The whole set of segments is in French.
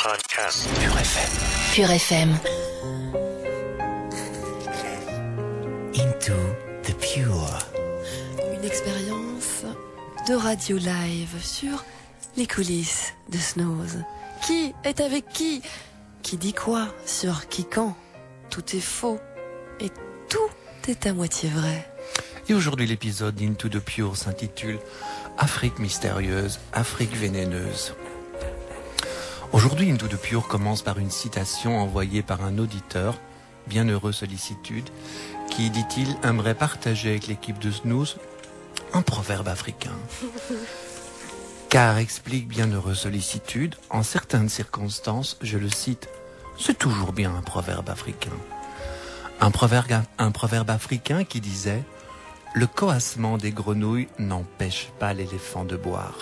Podcast. Pure FM. Pure FM. Into the Pure. Une expérience de radio live sur les coulisses de Snooze. Qui est avec qui? Qui dit quoi? Sur qui quand? Tout est faux et tout est à moitié vrai. Et aujourd'hui, l'épisode d'Into the Pure s'intitule Afrique mystérieuse, Afrique vénéneuse. Aujourd'hui, Into the Pure commence par une citation envoyée par un auditeur, Bienheureux Sollicitude, qui, dit-il, aimerait partager avec l'équipe de Snooze un proverbe africain. Car, explique Bienheureux Sollicitude, en certaines circonstances, je le cite, c'est toujours bien un proverbe africain. Un proverbe africain qui disait « Le coassement des grenouilles n'empêche pas l'éléphant de boire ».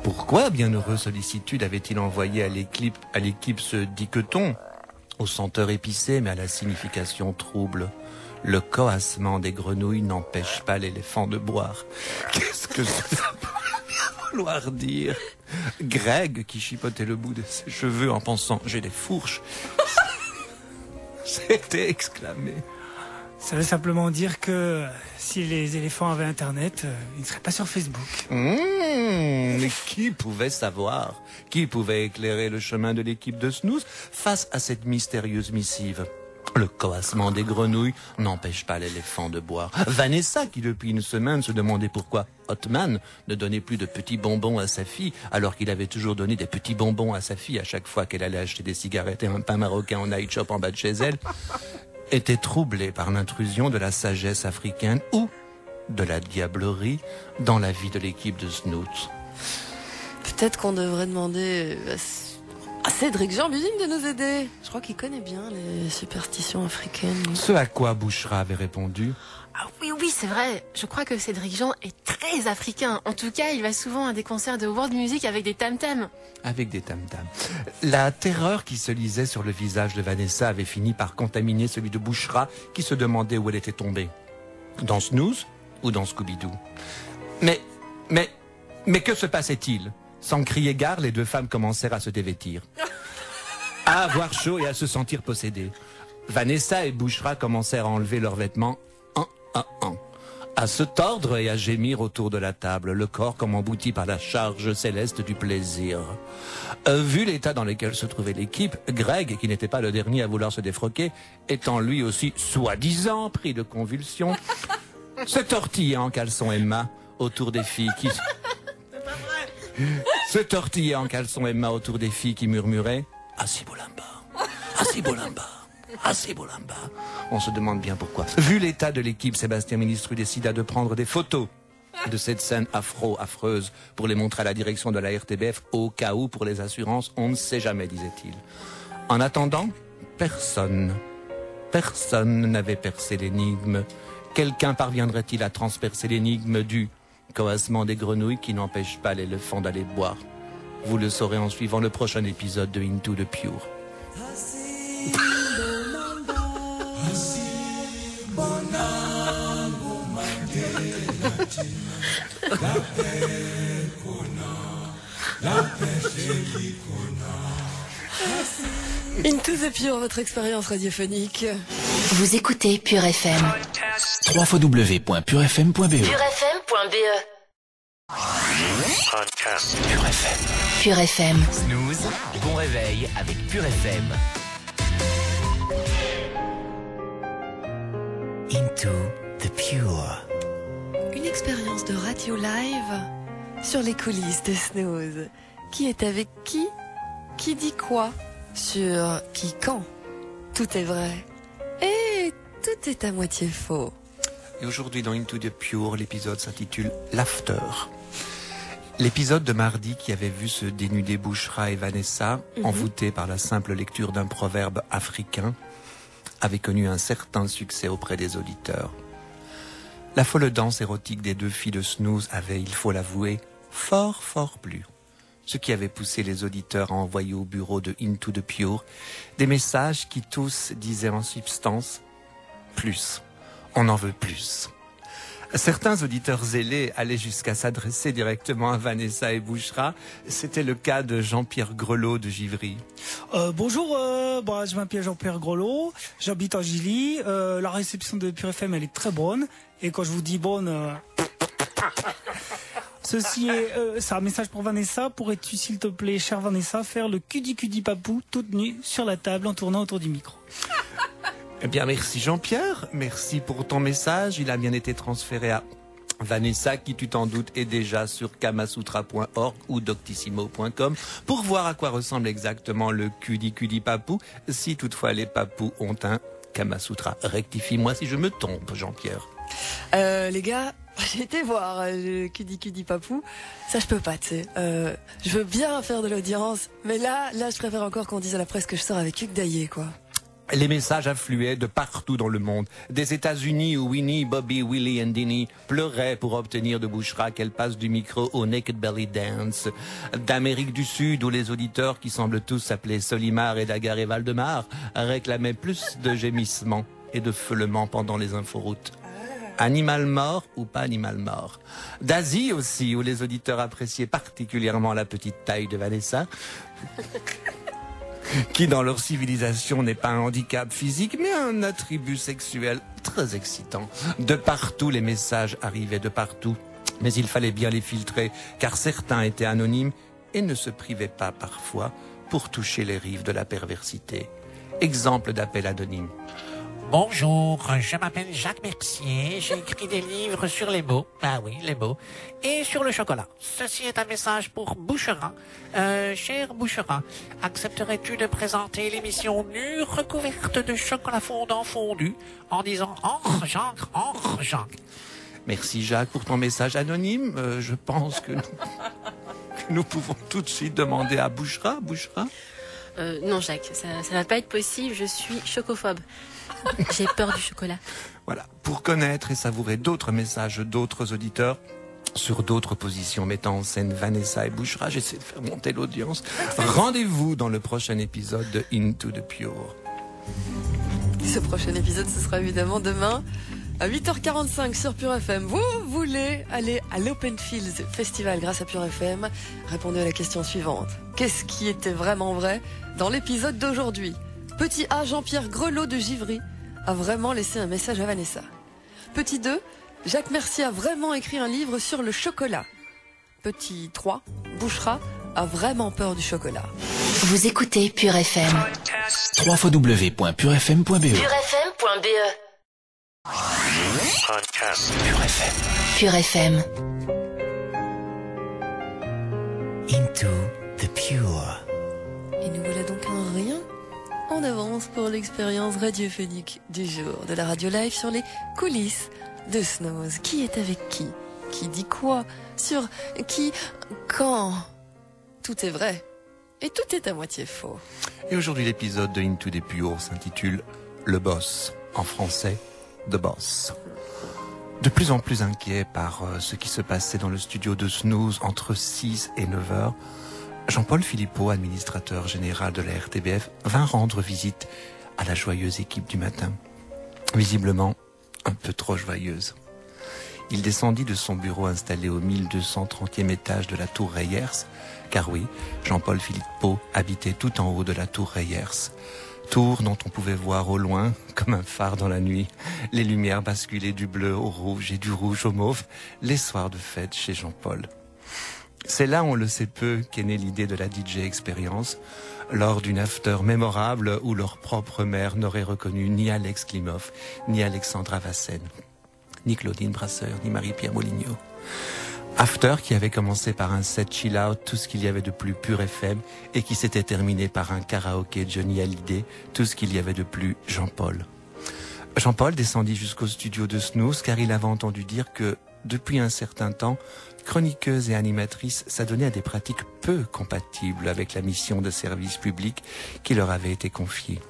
Pourquoi Bienheureux Sollicitude avait-il envoyé à l'équipe ce diqueton, au senteur épicé mais à la signification trouble? Le coassement des grenouilles n'empêche pas l'éléphant de boire. Qu'est-ce que ça peut vouloir dire? Greg, qui chipotait le bout de ses cheveux en pensant « j'ai des fourches », s'était exclamé. Ça veut simplement dire que si les éléphants avaient Internet, ils ne seraient pas sur Facebook. Mais qui pouvait savoir? Qui pouvait éclairer le chemin de l'équipe de Snooze face à cette mystérieuse missive? Le coassement des grenouilles n'empêche pas l'éléphant de boire. Vanessa, qui depuis une semaine se demandait pourquoi Hotman ne donnait plus de petits bonbons à sa fille, alors qu'il avait toujours donné des petits bonbons à sa fille à chaque fois qu'elle allait acheter des cigarettes et un pain marocain en night shop en bas de chez elle, était troublée par l'intrusion de la sagesse africaine ou de la diablerie dans la vie de l'équipe de Snooze. Peut-être qu'on devrait demander à Cédric Jean-Busing de nous aider. Je crois qu'il connaît bien les superstitions africaines. Ce à quoi Bouchra avait répondu: Ah oui, c'est vrai. Je crois que Cédric Jean est très africain. En tout cas, il va souvent à des concerts de world music avec des tam-tams. Avec des tam-tams. La terreur qui se lisait sur le visage de Vanessa avait fini par contaminer celui de Bouchra, qui se demandait où elle était tombée. Dans Snooze ou dans Scooby-Doo? Mais que se passait-il? Sans crier gare, les deux femmes commencèrent à se dévêtir, à avoir chaud et à se sentir possédées. Vanessa et Bouchra commencèrent à enlever leurs vêtements un à un, à se tordre et à gémir autour de la table, le corps comme embouti par la charge céleste du plaisir. Vu l'état dans lequel se trouvait l'équipe, Greg, qui n'était pas le dernier à vouloir se défroquer, étant lui aussi soi-disant pris de convulsions, se tortillait en caleçon Emma autour des filles qui... Se tortillait en caleçon Emma autour des filles qui murmuraient « Asibolamba, Asibolamba, Asibolamba ». On se demande bien pourquoi. Vu l'état de l'équipe, Sébastien Ministru décida de prendre des photos de cette scène affreuse pour les montrer à la direction de la RTBF au cas où, pour les assurances, on ne sait jamais, disait-il. En attendant, personne n'avait percé l'énigme. Quelqu'un parviendrait-il à transpercer l'énigme du coassement des grenouilles qui n'empêche pas l'éléphant d'aller boire? Vous le saurez en suivant le prochain épisode de Into the Pure. Into the Pure, votre expérience radiophonique. Vous écoutez Pure FM. www.purefm.be. purefm.be. Podcast. Pure FM. Pure FM. Snooze, bon réveil avec Pure FM. Into the Pure. Une expérience de radio live sur les coulisses de Snooze. Qui est avec qui? Qui dit quoi? Sur qui quand? Tout est vrai. Et tout est à moitié faux. Et aujourd'hui dans Into the Pure, l'épisode s'intitule L'After. L'épisode de mardi qui avait vu se dénuder Bouchra et Vanessa, envoûtés par la simple lecture d'un proverbe africain, avait connu un certain succès auprès des auditeurs. La folle danse érotique des deux filles de Snooze avait, il faut l'avouer, fort plu. Ce qui avait poussé les auditeurs à envoyer au bureau de Into the Pure des messages qui tous disaient en substance « Plus, on en veut plus ». Certains auditeurs zélés allaient jusqu'à s'adresser directement à Vanessa et Bouchra. C'était le cas de Jean-Pierre Grelot de Givry. Bonjour, je m'appelle Jean-Pierre Grelot, j'habite à Gilly. La réception de Pure FM, elle est très bonne. Et quand je vous dis bonne... Ceci est c'est un message pour Vanessa. Pourrais-tu, s'il te plaît, chère Vanessa, faire le cudi papou toute nue sur la table en tournant autour du micro? Eh bien, merci Jean-Pierre. Merci pour ton message. Il a bien été transféré à Vanessa, qui, tu t'en doutes, est déjà sur kamasutra.org ou doctissimo.com pour voir à quoi ressemble exactement le cudi papou, si toutefois les papous ont un Kamasutra. Rectifie-moi si je me trompe, Jean-Pierre. Les gars, j'ai été voir le cudi papou. Ça, je peux pas, tu sais. Je veux bien faire de l'audience, mais là, je préfère encore qu'on dise à la presse que je sors avec Hugues Daillé, quoi. Les messages affluaient de partout dans le monde. Des États-Unis où Winnie, Bobby, Willie et Dinny pleuraient pour obtenir de Bouchra qu'elle passe du micro au Naked Belly Dance. D'Amérique du Sud où les auditeurs, qui semblent tous s'appeler Solimar et Daguerre et Valdemar, réclamaient plus de gémissements et de feulements pendant les inforoutes. Animal mort ou pas animal mort. D'Asie aussi, où les auditeurs appréciaient particulièrement la petite taille de Vanessa, qui dans leur civilisation n'est pas un handicap physique, mais un attribut sexuel très excitant. De partout, les messages arrivaient de partout, mais il fallait bien les filtrer, car certains étaient anonymes et ne se privaient pas parfois pour toucher les rives de la perversité. Exemple d'appel anonyme. Bonjour, je m'appelle Jacques Mercier, j'ai écrit des livres sur les mots, ah oui, les mots, et sur le chocolat. Ceci est un message pour Bouchra. Cher Bouchra, accepterais-tu de présenter l'émission nue recouverte de chocolat fondant fondu en disant « Oh, Jacques ». Merci Jacques pour ton message anonyme. Je pense que nous pouvons tout de suite demander à Bouchra. Non, Jacques, ça va pas être possible, je suis chocophobe. J'ai peur du chocolat. Voilà, pour connaître et savourer d'autres messages d'autres auditeurs sur d'autres positions mettant en scène Vanessa et Bouchra, j'essaie de faire monter l'audience. Rendez-vous dans le prochain épisode de Into the Pure. Ce prochain épisode, ce sera évidemment demain à 8h45 sur Pure FM. Vous voulez aller à l'Open Fields Festival grâce à Pure FM? Répondez à la question suivante. Qu'est-ce qui était vraiment vrai dans l'épisode d'aujourd'hui? Petit A, Jean-Pierre Grelot de Givry a vraiment laissé un message à Vanessa. Petit 2, Jacques Mercier a vraiment écrit un livre sur le chocolat. Petit 3, Bouchra a vraiment peur du chocolat. Vous écoutez Pure FM. www.purefm.be purefm.be Pure FM. Pure FM. Into the Pure. Et nous voilà donc un rien en avance pour l'expérience radiophonique du jour de la radio live sur les coulisses de Snooze. Qui est avec qui? Qui dit quoi? Sur qui? Quand? Tout est vrai. Et tout est à moitié faux. Et aujourd'hui, l'épisode de Into the Pure s'intitule Le Boss. En français, The Boss. De plus en plus inquiet par ce qui se passait dans le studio de Snooze entre 6 et 9 heures, Jean-Paul Philippot, administrateur général de la RTBF, vint rendre visite à la joyeuse équipe du matin. Visiblement, un peu trop joyeuse. Il descendit de son bureau installé au 1230e étage de la tour Reyers, car oui, Jean-Paul Philippot habitait tout en haut de la tour Reyers. Tour dont on pouvait voir au loin, comme un phare dans la nuit, les lumières basculer du bleu au rouge et du rouge au mauve, les soirs de fête chez Jean-Paul. C'est là, on le sait peu, qu'est née l'idée de la DJ Experience, lors d'une after mémorable où leur propre mère n'aurait reconnu ni Alex Klimov, ni Alexandra Vassen, ni Claudine Brasseur, ni Marie-Pierre Moligno. After qui avait commencé par un set chill out, tout ce qu'il y avait de plus Pure FM, et qui s'était terminé par un karaoké Johnny Hallyday, tout ce qu'il y avait de plus Jean-Paul. Jean-Paul descendit jusqu'au studio de Snooze car il avait entendu dire que, depuis un certain temps, chroniqueuse et animatrice s'adonnaient à des pratiques peu compatibles avec la mission de service public qui leur avait été confiée.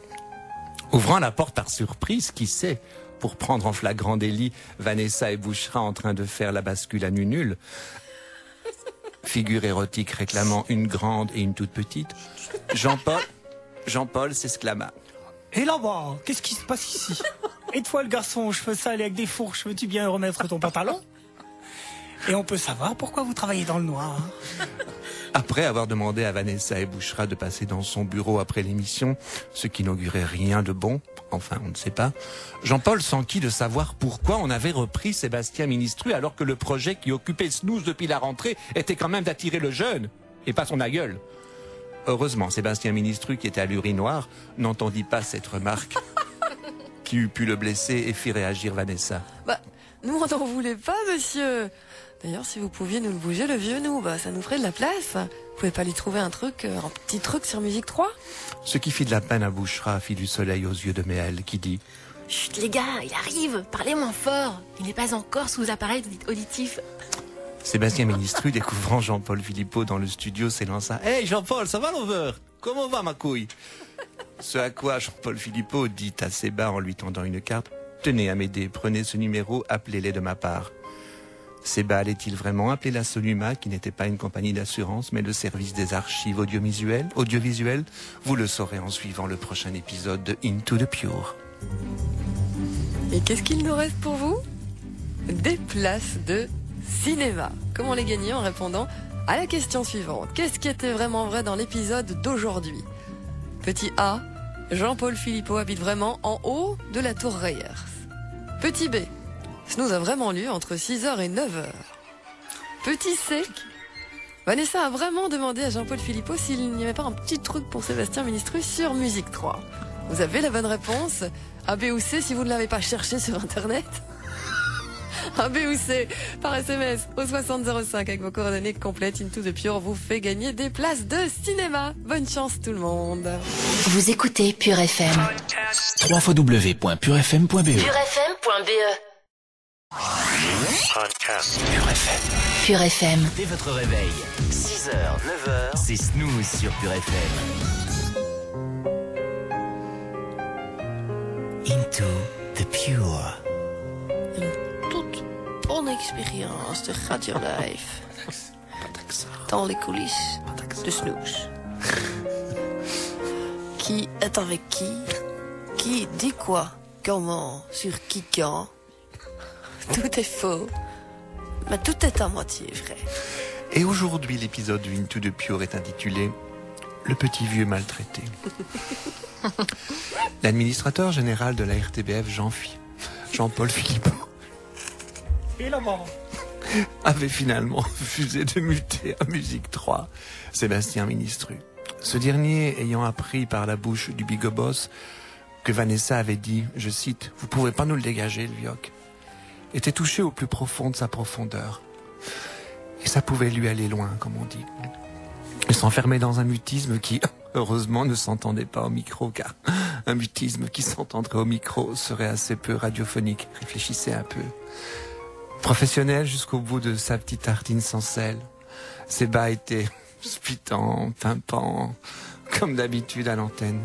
Ouvrant la porte par surprise, qui sait, pour prendre en flagrant délit Vanessa et Bouchra en train de faire la bascule à nu nul, figure érotique réclamant une grande et une toute petite, Jean-Paul s'exclama. Et là-bas, qu'est-ce qui se passe ici? Et toi, le garçon, je fais ça aller avec des fourches, veux-tu bien remettre ton pantalon? Et on peut savoir pourquoi vous travaillez dans le noir. Après avoir demandé à Vanessa et Bouchra de passer dans son bureau après l'émission, ce qui n'augurait rien de bon, enfin on ne sait pas, Jean-Paul s'enquit de savoir pourquoi on avait repris Sébastien Ministru alors que le projet qui occupait Snooze depuis la rentrée était quand même d'attirer le jeune, et pas son aïeul. Heureusement, Sébastien Ministru, qui était à l'urinoir, n'entendit pas cette remarque qui eût pu le blesser et fit réagir Vanessa. Bah, nous on n'en voulait pas, monsieur. D'ailleurs, si vous pouviez nous le bouger, le vieux nous, bah, ça nous ferait de la place. Vous pouvez pas lui trouver un petit truc sur Musique 3? Ce qui fit de la peine à Bouchra fit du soleil aux yeux de Méel, qui dit « Chut les gars, il arrive, parlez moins fort. Il n'est pas encore sous appareil auditif. » Sébastien Ministru, découvrant Jean-Paul Philippot dans le studio, s'élança « Hey Jean-Paul, ça va l'over? Comment va ma couille ?» Ce à quoi Jean-Paul Philippot dit à Séba en lui tendant une carte « Tenez Amédée, prenez ce numéro, appelez-les de ma part. » Séba allait-il vraiment appeler la Sonuma, qui n'était pas une compagnie d'assurance, mais le service des archives audiovisuelles? Vous le saurez en suivant le prochain épisode de Into the Pure. Et qu'est-ce qu'il nous reste pour vous? Des places de cinéma. Comment les gagner? En répondant à la question suivante. Qu'est-ce qui était vraiment vrai dans l'épisode d'aujourd'hui? Petit A, Jean-Paul Philippot habite vraiment en haut de la tour Reyers. Petit B, Snooze a vraiment lieu entre 6h et 9h. Petit C, Vanessa a vraiment demandé à Jean-Paul Philippot s'il n'y avait pas un petit truc pour Sébastien Ministru sur Musique 3. Vous avez la bonne réponse. A, B ou C si vous ne l'avez pas cherché sur Internet. A, B ou C par SMS au 6005 avec vos coordonnées complètes. Into the Pure vous fait gagner des places de cinéma. Bonne chance tout le monde. Vous écoutez Pure FM. www.purefm.be purefm.be Podcast Pure FM. Pure FM. Dès votre réveil, 6h, 9h, c'est Snooze sur Pure FM. Into the Pure. Une toute bonne expérience de Radio Live. Dans les coulisses de Snooze. Qui est avec qui? Qui dit quoi? Comment? Sur qui quand? Tout est faux, mais tout est à moitié vrai. Et aujourd'hui, l'épisode de Into the Pure est intitulé « Le petit vieux maltraité ». L'administrateur général de la RTBF, Jean-Paul Philippot, Et la maman. avait finalement refusé de muter à Musique 3 Sébastien Ministru. Ce dernier ayant appris par la bouche du Big Boss que Vanessa avait dit, je cite, « Vous pouvez pas nous le dégager, le vioc », était touché au plus profond de sa profondeur. Et ça pouvait lui aller loin, comme on dit. Il s'enfermait dans un mutisme qui, heureusement, ne s'entendait pas au micro, car un mutisme qui s'entendrait au micro serait assez peu radiophonique. Réfléchissez un peu. Professionnel jusqu'au bout de sa petite tartine sans sel, Séba était spitant, pimpant, comme d'habitude à l'antenne.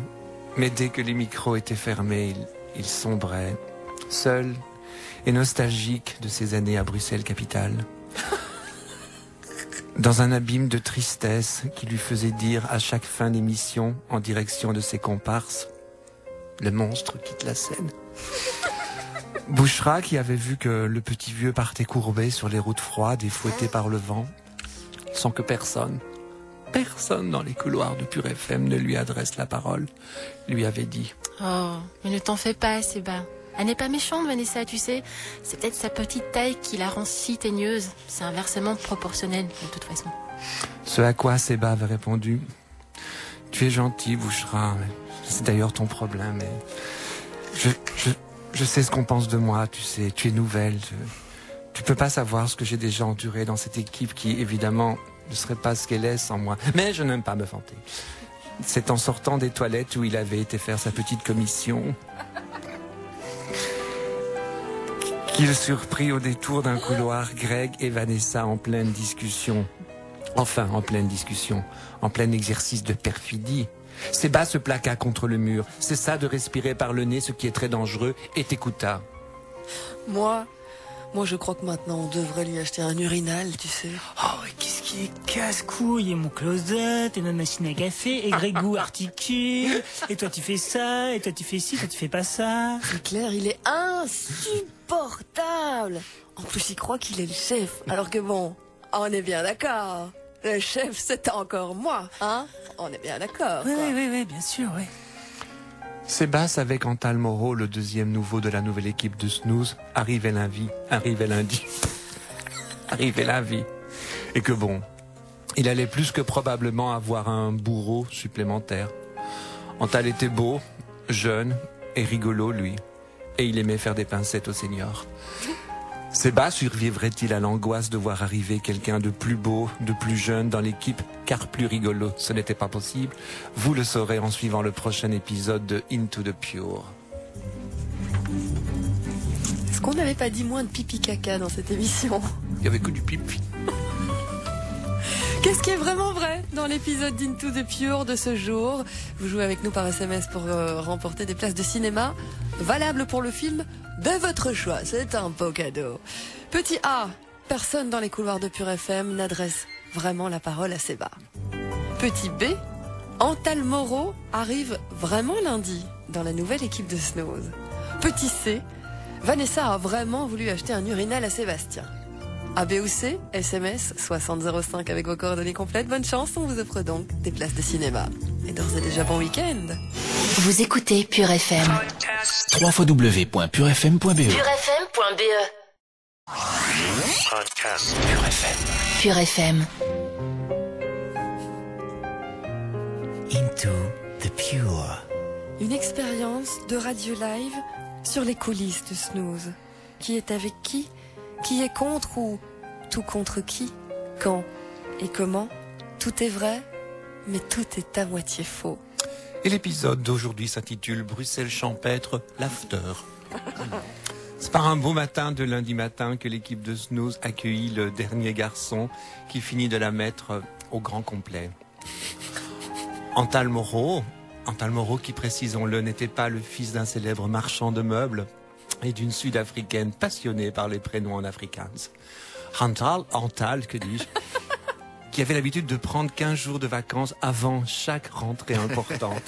Mais dès que les micros étaient fermés, il sombrait, seul et nostalgique de ses années à Bruxelles-Capitale. Dans un abîme de tristesse qui lui faisait dire à chaque fin d'émission, en direction de ses comparses, le monstre quitte la scène. Bouchra, qui avait vu que le petit vieux partait courbé sur les routes froides et fouetté par le vent, sans que personne dans les couloirs de Pure FM ne lui adresse la parole, lui avait dit « Oh, mais ne t'en fais pas, Séba. Elle n'est pas méchante, Vanessa, tu sais. C'est peut-être sa petite taille qui la rend si teigneuse. C'est inversement proportionnel, de toute façon. » Ce à quoi Séba avait répondu « Tu es gentil, Bouchra. C'est d'ailleurs ton problème. Mais je sais ce qu'on pense de moi, tu sais. Tu es nouvelle. Tu peux pas savoir ce que j'ai déjà enduré dans cette équipe qui, évidemment, ne serait pas ce qu'elle est sans moi. Mais je n'aime pas me vanter. C'est en sortant des toilettes où il avait été faire sa petite commission qu'il surprit au détour d'un couloir Greg et Vanessa en pleine discussion. Enfin, en pleine discussion, en plein exercice de perfidie. Séba se plaqua contre le mur, cessa de respirer par le nez, ce qui est très dangereux, et t'écouta. Moi, Moi, je crois que maintenant, on devrait lui acheter un urinal, tu sais. Oh, qu'est-ce qu'il est casse-couille, et mon closet, et ma machine à café, et Grégou articule, et toi tu fais ça, et toi tu fais ci, toi tu fais pas ça. C'est clair, il est insupportable. En plus, il croit qu'il est le chef. Alors que bon, on est bien d'accord. Le chef, c'est encore moi, hein? On est bien d'accord. Oui, bien sûr, oui. Sébastien avec Antal Moreau, le deuxième nouveau de la nouvelle équipe de Snooze, arrivait lundi. Et que bon, il allait plus que probablement avoir un bourreau supplémentaire. Antal était beau, jeune et rigolo, lui. Et il aimait faire des pincettes aux seniors. Sébastien survivrait-il à l'angoisse de voir arriver quelqu'un de plus beau, de plus jeune dans l'équipe, car plus rigolo? Ce n'était pas possible. Vous le saurez en suivant le prochain épisode de Into the Pure. Est-ce qu'on n'avait pas dit moins de pipi caca dans cette émission? Il n'y avait que du pipi. Qu'est-ce qui est vraiment vrai dans l'épisode d'Into the Pure de ce jour? Vous jouez avec nous par SMS pour remporter des places de cinéma valables pour le film de votre choix. C'est un beau cadeau. Petit A, personne dans les couloirs de Pure FM n'adresse vraiment la parole à Séba. Petit B, Antal Moreau arrive vraiment lundi dans la nouvelle équipe de Snooze. Petit C, Vanessa a vraiment voulu acheter un urinal à Sébastien. A, B ou C, SMS 6005 avec vos coordonnées complètes. Bonne chance, on vous offre donc des places de cinéma. Et d'ores et déjà bon week-end. Vous écoutez Pure FM. www.purefm.be. purefm.be. Pure FM. Pure FM. Into the Pure. Une expérience de radio live sur les coulisses de Snooze. Qui est avec qui? Qui est contre ou tout contre qui? Quand et comment? Tout est vrai, mais tout est à moitié faux. Et l'épisode d'aujourd'hui s'intitule Bruxelles champêtre, l'after. C'est par un beau matin de lundi matin que l'équipe de Snooze accueillit le dernier garçon qui finit de la mettre au grand complet. Antal Moreau qui, précisons-le, n'était pas le fils d'un célèbre marchand de meubles et d'une Sud-Africaine passionnée par les prénoms en afrikaans. Antal, que dis-je, qui avait l'habitude de prendre 15 jours de vacances avant chaque rentrée importante.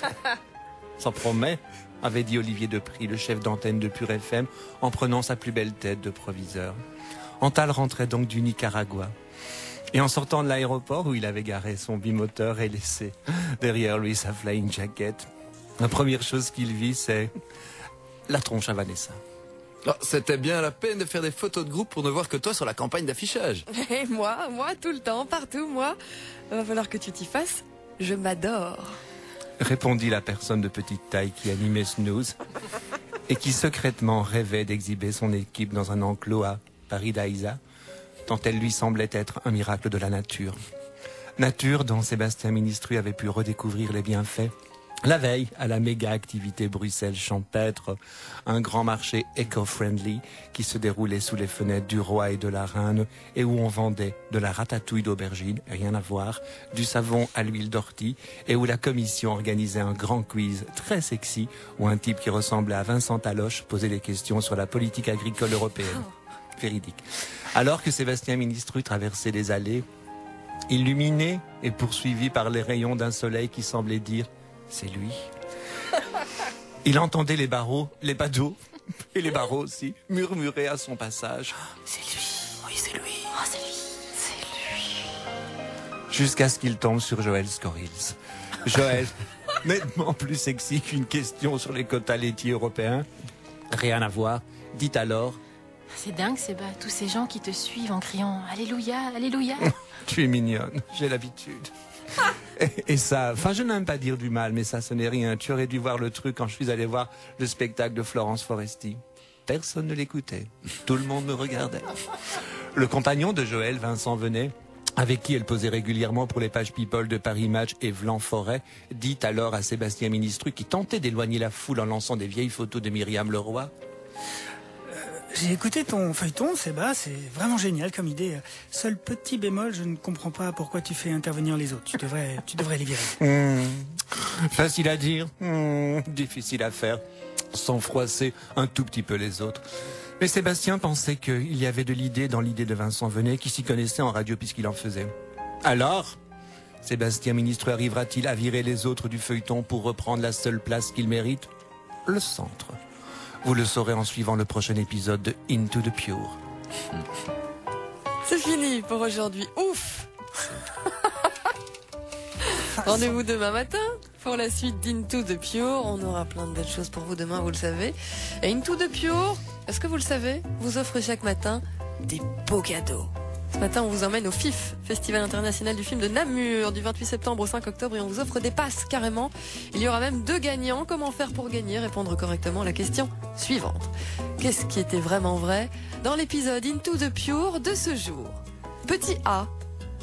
Ça promet, avait dit Olivier Depris, le chef d'antenne de Pure FM, en prenant sa plus belle tête de proviseur. Antal rentrait donc du Nicaragua. Et en sortant de l'aéroport où il avait garé son bimoteur et laissé derrière lui sa flying jacket, la première chose qu'il vit, c'est la tronche à Vanessa. Oh, c'était bien la peine de faire des photos de groupe pour ne voir que toi sur la campagne d'affichage. Et moi, tout le temps, partout, moi. Va falloir que tu t'y fasses. Je m'adore. Répondit la personne de petite taille qui animait Snooze et qui secrètement rêvait d'exhiber son équipe dans un enclos à Paris-Daïsa, tant elle lui semblait être un miracle de la nature. Nature dont Sébastien Ministru avait pu redécouvrir les bienfaits la veille à la méga activité Bruxelles champêtre, un grand marché éco-friendly qui se déroulait sous les fenêtres du Roi et de la Reine et où on vendait de la ratatouille d'aubergine, rien à voir, du savon à l'huile d'ortie et où la commission organisait un grand quiz très sexy où un type qui ressemblait à Vincent Taloche posait des questions sur la politique agricole européenne. Véridique. Alors que Sébastien Ministru traversait les allées, illuminé et poursuivi par les rayons d'un soleil qui semblait dire « c'est lui ». Il entendait les badauds, et les barreaux aussi, murmurer à son passage « c'est lui, oui c'est lui, Oh, c'est lui, c'est lui. » jusqu'à ce qu'il tombe sur Joël Scorils. Joël, nettement plus sexy qu'une question sur les quotas laitiers européens. Rien à voir, dit alors « C'est dingue, Séba, tous ces gens qui te suivent en criant « Alléluia, Alléluia ». Tu es mignonne, j'ai l'habitude. Et ça, enfin je n'aime pas dire du mal, mais ça ce n'est rien. Tu aurais dû voir le truc quand je suis allé voir le spectacle de Florence Foresti. Personne ne l'écoutait, tout le monde me regardait. Le compagnon de Joël, Vincent Venet, avec qui elle posait régulièrement pour les pages People de Paris Match et Vlan Forêt, dit alors à Sébastien Ministru, qui tentait d'éloigner la foule en lançant des vieilles photos de Myriam Leroy. J'ai écouté ton feuilleton, Séba, c'est vraiment génial comme idée. Seul petit bémol, je ne comprends pas pourquoi tu fais intervenir les autres. Tu devrais les virer. Facile à dire, difficile à faire, sans froisser un tout petit peu les autres. Mais Sébastien pensait qu'il y avait de l'idée dans l'idée de Vincent Venet qui s'y connaissait en radio puisqu'il en faisait. Alors, Sébastien Ministre arrivera-t-il à virer les autres du feuilleton pour reprendre la seule place qu'il mérite? Le centre. Vous le saurez en suivant le prochain épisode de Into the Pure. C'est fini pour aujourd'hui. Ouf. Rendez-vous demain matin pour la suite d'Into the Pure. On aura plein de belles choses pour vous demain, vous le savez. Et Into the Pure, est-ce que vous le savez, vous offre chaque matin des beaux cadeaux. Ce matin, on vous emmène au FIF, Festival international du film de Namur, du 28 septembre au 5 octobre, et on vous offre des passes carrément. Il y aura même 2 gagnants. Comment faire pour gagner? Répondre correctement à la question suivante. Qu'est-ce qui était vraiment vrai dans l'épisode Into the Pure de ce jour? Petit A,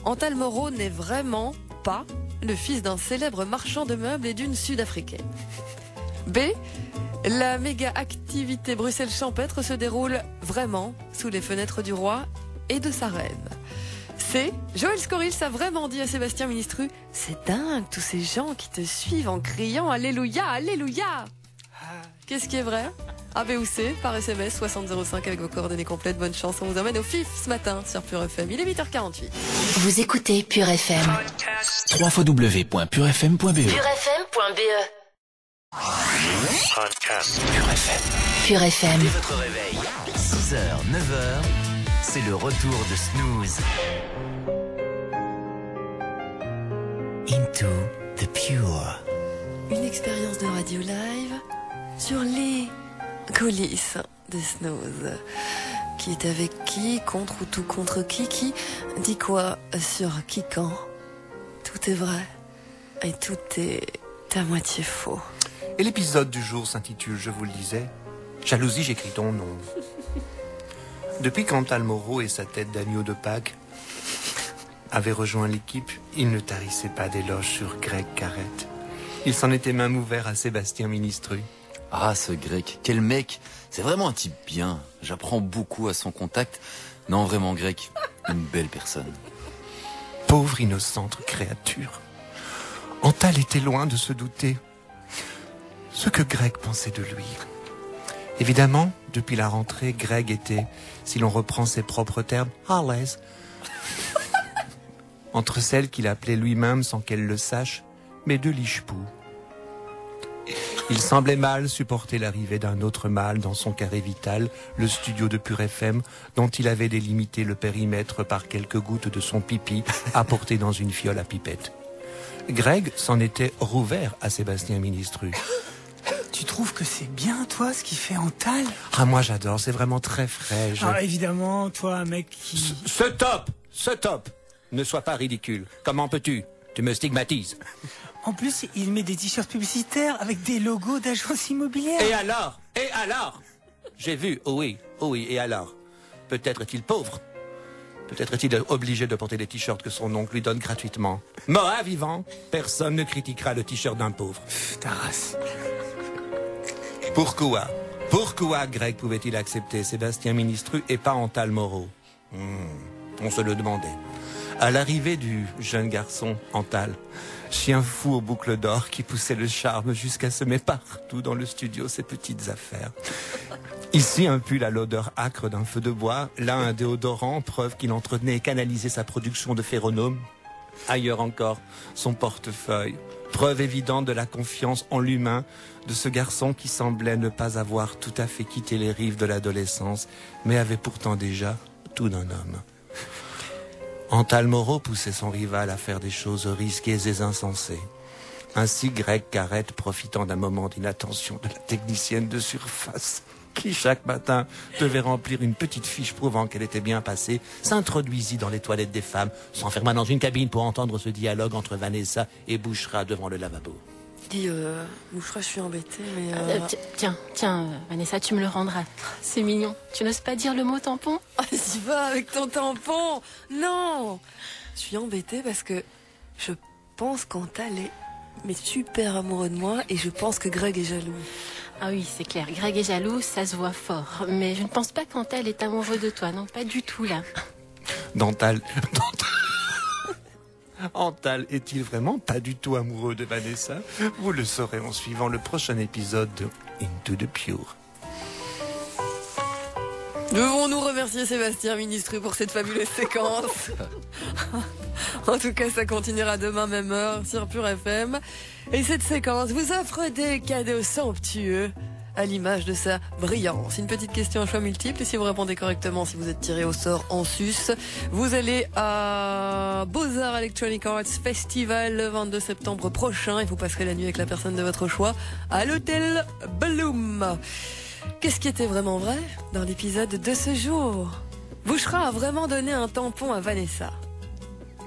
Antal Moreau n'est vraiment pas le fils d'un célèbre marchand de meubles et d'une Sud-Africaine. B, la méga activité Bruxelles champêtre se déroule vraiment sous les fenêtres du roi et de sa reine. C, Joël Scorils a vraiment dit à Sébastien Ministru: c'est dingue tous ces gens qui te suivent en criant Alléluia, Alléluia. Qu'est-ce qui est vrai? A, B ou C, par SMS 6005 avec vos coordonnées complètes. Bonne chance, on vous emmène au FIF ce matin sur Pure FM. Il est 8h48. Vous écoutez Pure FM. www.purefm.be. purefm.be. Pure FM. Pure FM. Dès votre réveil, 6h, 9h, c'est le retour de Snooze. Into the Pure. Une expérience de radio live sur les coulisses de Snooze. Qui est avec qui, contre ou tout contre qui dit quoi sur qui quand. Tout est vrai et tout est à moitié faux. Et l'épisode du jour s'intitule, je vous le disais, Jalousie, j'écris ton nom. Depuis qu'Antal Moreau et sa tête d'agneau de Pâques avaient rejoint l'équipe, il ne tarissait pas d'éloges sur Greg Carrette. Il s'en était même ouvert à Sébastien Ministru. Ah, ce Greg, quel mec. C'est vraiment un type bien. J'apprends beaucoup à son contact. Non, vraiment, Greg, une belle personne. Pauvre innocente créature. Antal était loin de se douter ce que Greg pensait de lui. Évidemment, depuis la rentrée, Greg était, si l'on reprend ses propres termes, à l'aise. Entre celles qu'il appelait lui-même sans qu'elle le sache, mes 2 liche-poux. Il semblait mal supporter l'arrivée d'un autre mâle dans son carré vital, le studio de Pure FM, dont il avait délimité le périmètre par quelques gouttes de son pipi apportées dans une fiole à pipette. Greg s'en était rouvert à Sébastien Ministru. Tu trouves que c'est bien, toi, ce qu'il fait Antal? Ah, moi j'adore, c'est vraiment très frais. Ah, évidemment, toi, un mec qui... Ce top ne sois pas ridicule. Comment peux-tu? Tu me stigmatises. En plus, il met des t-shirts publicitaires avec des logos d'agences immobilières. Et alors? J'ai vu, oh oui, et alors? Peut-être est-il pauvre. Peut-être est-il obligé de porter des t-shirts que son oncle lui donne gratuitement. Mort vivant, personne ne critiquera le t-shirt d'un pauvre. Ta race. Pourquoi Greg pouvait-il accepter Sébastien Ministru et pas Antal Moreau? On se le demandait. À l'arrivée du jeune garçon Antal, chien fou aux boucles d'or qui poussait le charme jusqu'à semer partout dans le studio ses petites affaires. Ici, un pull à l'odeur âcre d'un feu de bois, là un déodorant, preuve qu'il entretenait et canalisait sa production de phéromones. Ailleurs encore, son portefeuille, preuve évidente de la confiance en l'humain de ce garçon qui semblait ne pas avoir tout à fait quitté les rives de l'adolescence, mais avait pourtant déjà tout d'un homme. Antal Moreau poussait son rival à faire des choses risquées et insensées. Ainsi, Greg Carrette, profitant d'un moment d'inattention de la technicienne de surface, qui chaque matin devait remplir une petite fiche prouvant qu'elle était bien passée, s'introduisit dans les toilettes des femmes, s'enferma dans une cabine pour entendre ce dialogue entre Vanessa et Bouchra devant le lavabo. Dis, Bouchra, je suis embêtée, mais... Tiens, Vanessa, tu me le rendras. C'est mignon. Tu n'oses pas dire le mot tampon? Vas-y, va avec ton tampon. Non. Je suis embêtée parce que je pense qu'Antal est super amoureux de moi et je pense que Greg est jaloux. Ah oui, c'est clair. Greg est jaloux, ça se voit fort. Mais je ne pense pas qu'Antal est amoureux de toi. Non, pas du tout, là. Antal est-il vraiment pas du tout amoureux de Vanessa? Vous le saurez en suivant le prochain épisode de Into the Pure. Devons-nous remercier Sébastien Ministru pour cette fabuleuse séquence. En tout cas, ça continuera demain même heure sur Pure FM. Et cette séquence vous offre des cadeaux somptueux à l'image de sa brillance. Une petite question à choix multiple et si vous répondez correctement, si vous êtes tiré au sort en sus, vous allez à Beaux-Arts Electronic Arts Festival le 22 septembre prochain et vous passerez la nuit avec la personne de votre choix à l'hôtel Bloom. Qu'est-ce qui était vraiment vrai dans l'épisode de ce jour? Bouchra a vraiment donné un tampon à Vanessa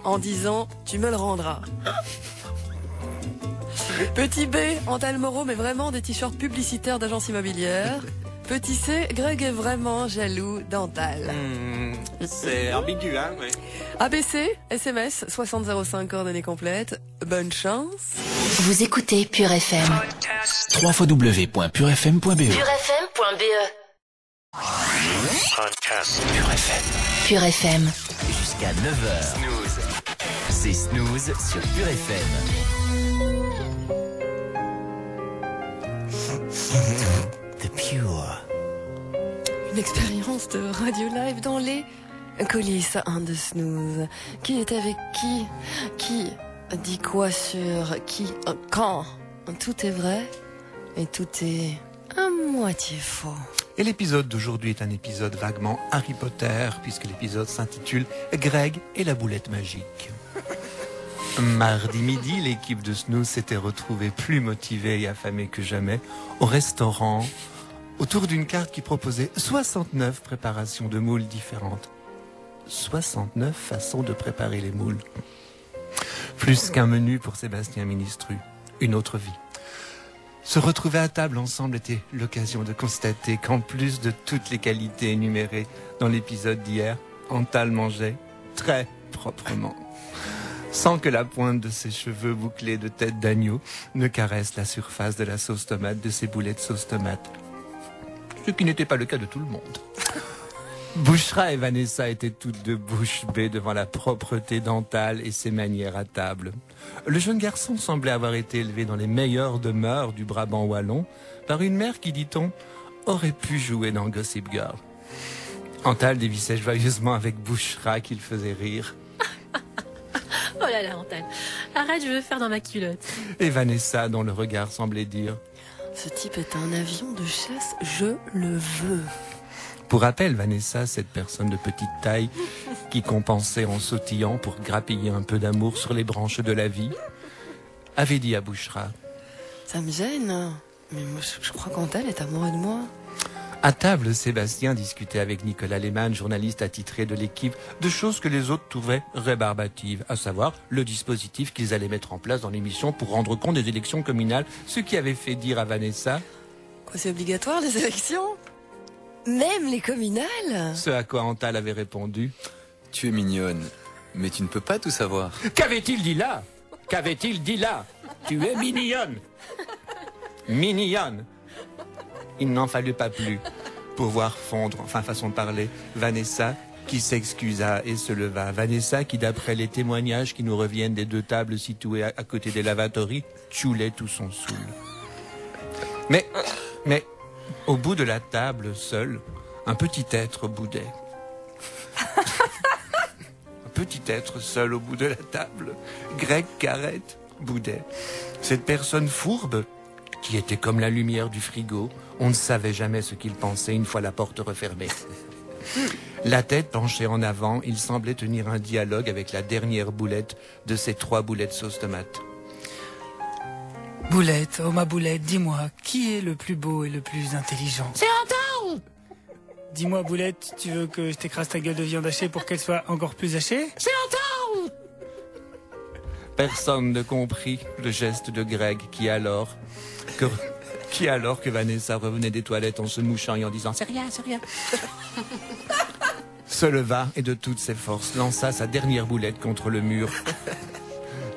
en disant « tu me le rendras ». Petit B, Antal Moreau met vraiment des t-shirts publicitaires d'agence immobilière. Petit C, Greg est vraiment jaloux d'Antal. C'est ambigu, hein, oui. ABC, SMS, 6005, coordonnées complètes. Bonne chance. Vous écoutez Pure FM. www.purefm.be purefm.be. Pure FM. Pure FM. Jusqu'à 9h. Snooze. C'est Snooze sur Pure FM. The Pure. Une expérience de radio live dans les coulisses de Snooze. Qui est avec qui? Qui dit quoi sur qui? Quand? Tout est vrai et tout est à moitié faux. Et l'épisode d'aujourd'hui est un épisode vaguement Harry Potter, puisque l'épisode s'intitule Greg et la boulette magique. Mardi midi, l'équipe de Snooze s'était retrouvée plus motivée et affamée que jamais au restaurant, autour d'une carte qui proposait 69 préparations de moules différentes. 69 façons de préparer les moules. Plus qu'un menu pour Sébastien Ministru, une autre vie. Se retrouver à table ensemble était l'occasion de constater qu'en plus de toutes les qualités énumérées dans l'épisode d'hier, Antal mangeait très proprement, sans que la pointe de ses cheveux bouclés de tête d'agneau ne caresse la surface de la sauce tomate de ses boulettes sauce tomate. Ce qui n'était pas le cas de tout le monde. Bouchra et Vanessa étaient toutes deux bouche bée devant la propreté d'Antal et ses manières à table. Le jeune garçon semblait avoir été élevé dans les meilleures demeures du Brabant wallon par une mère qui, dit-on, aurait pu jouer dans Gossip Girl. Antal dévissait joyeusement avec Bouchra qui le faisait rire. Oh là là, Antal. Arrête, je veux faire dans ma culotte. Et Vanessa, dont le regard semblait dire « Ce type est un avion de chasse, je le veux ». Pour rappel, Vanessa, cette personne de petite taille qui compensait en sautillant pour grappiller un peu d'amour sur les branches de la vie, avait dit à Bouchra: Ça me gêne, mais moi, je crois qu'Antal est amoureux de moi. À table, Sébastien discutait avec Nicolas Lehmann, journaliste attitré de l'équipe, de choses que les autres trouvaient rébarbatives, à savoir le dispositif qu'ils allaient mettre en place dans l'émission pour rendre compte des élections communales, ce qui avait fait dire à Vanessa: Quoi, c'est obligatoire les élections? Même les communales? Ce à quoi Antal avait répondu: Tu es mignonne, mais tu ne peux pas tout savoir. Qu'avait-il dit là? Qu'avait-il dit là? Tu es mignonne. Mignonne. Il n'en fallut pas plus pour voir fondre, enfin façon de parler, Vanessa qui s'excusa et se leva. Vanessa qui, d'après les témoignages qui nous reviennent des deux tables situées à côté des lavatories, tchoulait tout son saoul. Mais, au bout de la table, seul, un petit être boudait. Un petit être seul au bout de la table. Greg Carrette boudait. Cette personne fourbe, qui était comme la lumière du frigo, on ne savait jamais ce qu'il pensait une fois la porte refermée. La tête penchée en avant, il semblait tenir un dialogue avec la dernière boulette de ces 3 boulettes sauce tomate. Boulette, oh ma Boulette, dis-moi, qui est le plus beau et le plus intelligent? C'est Antal! Dis-moi Boulette, tu veux que je t'écrase ta gueule de viande hachée pour qu'elle soit encore plus hachée? C'est Antal! Personne ne comprit le geste de Greg qui alors que Vanessa revenait des toilettes en se mouchant et en disant « C'est rien, c'est rien !» se leva et de toutes ses forces lança sa dernière boulette contre le mur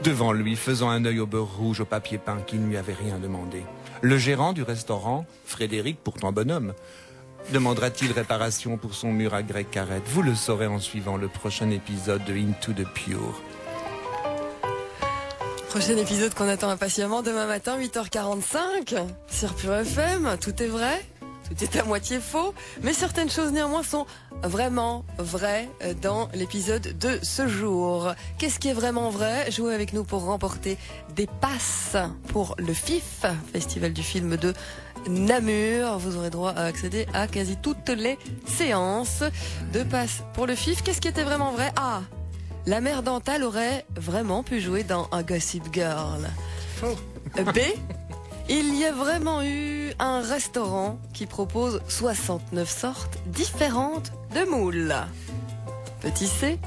devant lui, faisant un œil au beurre rouge au papier peint qui ne lui avait rien demandé. Le gérant du restaurant, Frédéric, pourtant bonhomme, demandera-t-il réparation pour son mur à Greg Carrette? Vous le saurez en suivant le prochain épisode de Into the Pure. Prochain épisode qu'on attend impatiemment demain matin, 8h45, sur Pure FM. Tout est vrai tout est à moitié faux, mais certaines choses néanmoins sont vraiment vraies dans l'épisode de ce jour. Qu'est-ce qui est vraiment vrai? Jouez avec nous pour remporter des passes pour le FIF, Festival du film de Namur. Vous aurez droit à accéder à quasi toutes les séances de passes pour le FIF. Qu'est-ce qui était vraiment vrai? A. La mère d'Antal aurait vraiment pu jouer dans un Gossip Girl. B. Il y a vraiment eu un restaurant qui propose 69 sortes différentes de moules. Petit C.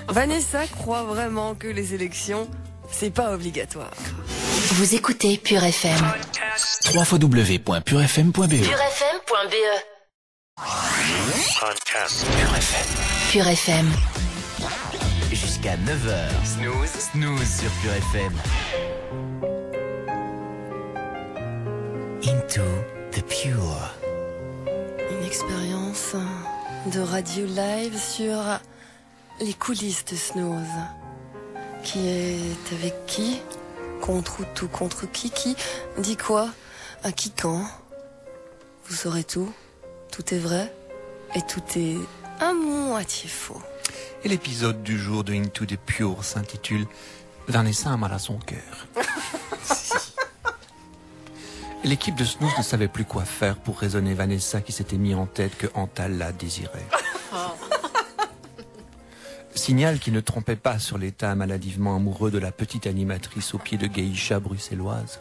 Vanessa croit vraiment que les élections, c'est pas obligatoire. Vous écoutez Pure FM. www.purefm.be. purefm.be. Pure FM. Pure FM. Jusqu'à 9h. Snooze sur Pure FM. Into the Pure. Une expérience de radio live sur les coulisses de Snooze. Qui est avec qui? Contre ou tout contre qui dit quoi? À qui quand? Vous saurez tout. Tout est vrai. Et tout est à moitié faux. Et l'épisode du jour de Into the Pure s'intitule Vanessa a mal à son cœur. L'équipe de Snooze ne savait plus quoi faire pour raisonner Vanessa qui s'était mis en tête que Antal la désirait. Signal qui ne trompait pas sur l'état maladivement amoureux de la petite animatrice aux pieds de geisha bruxelloise.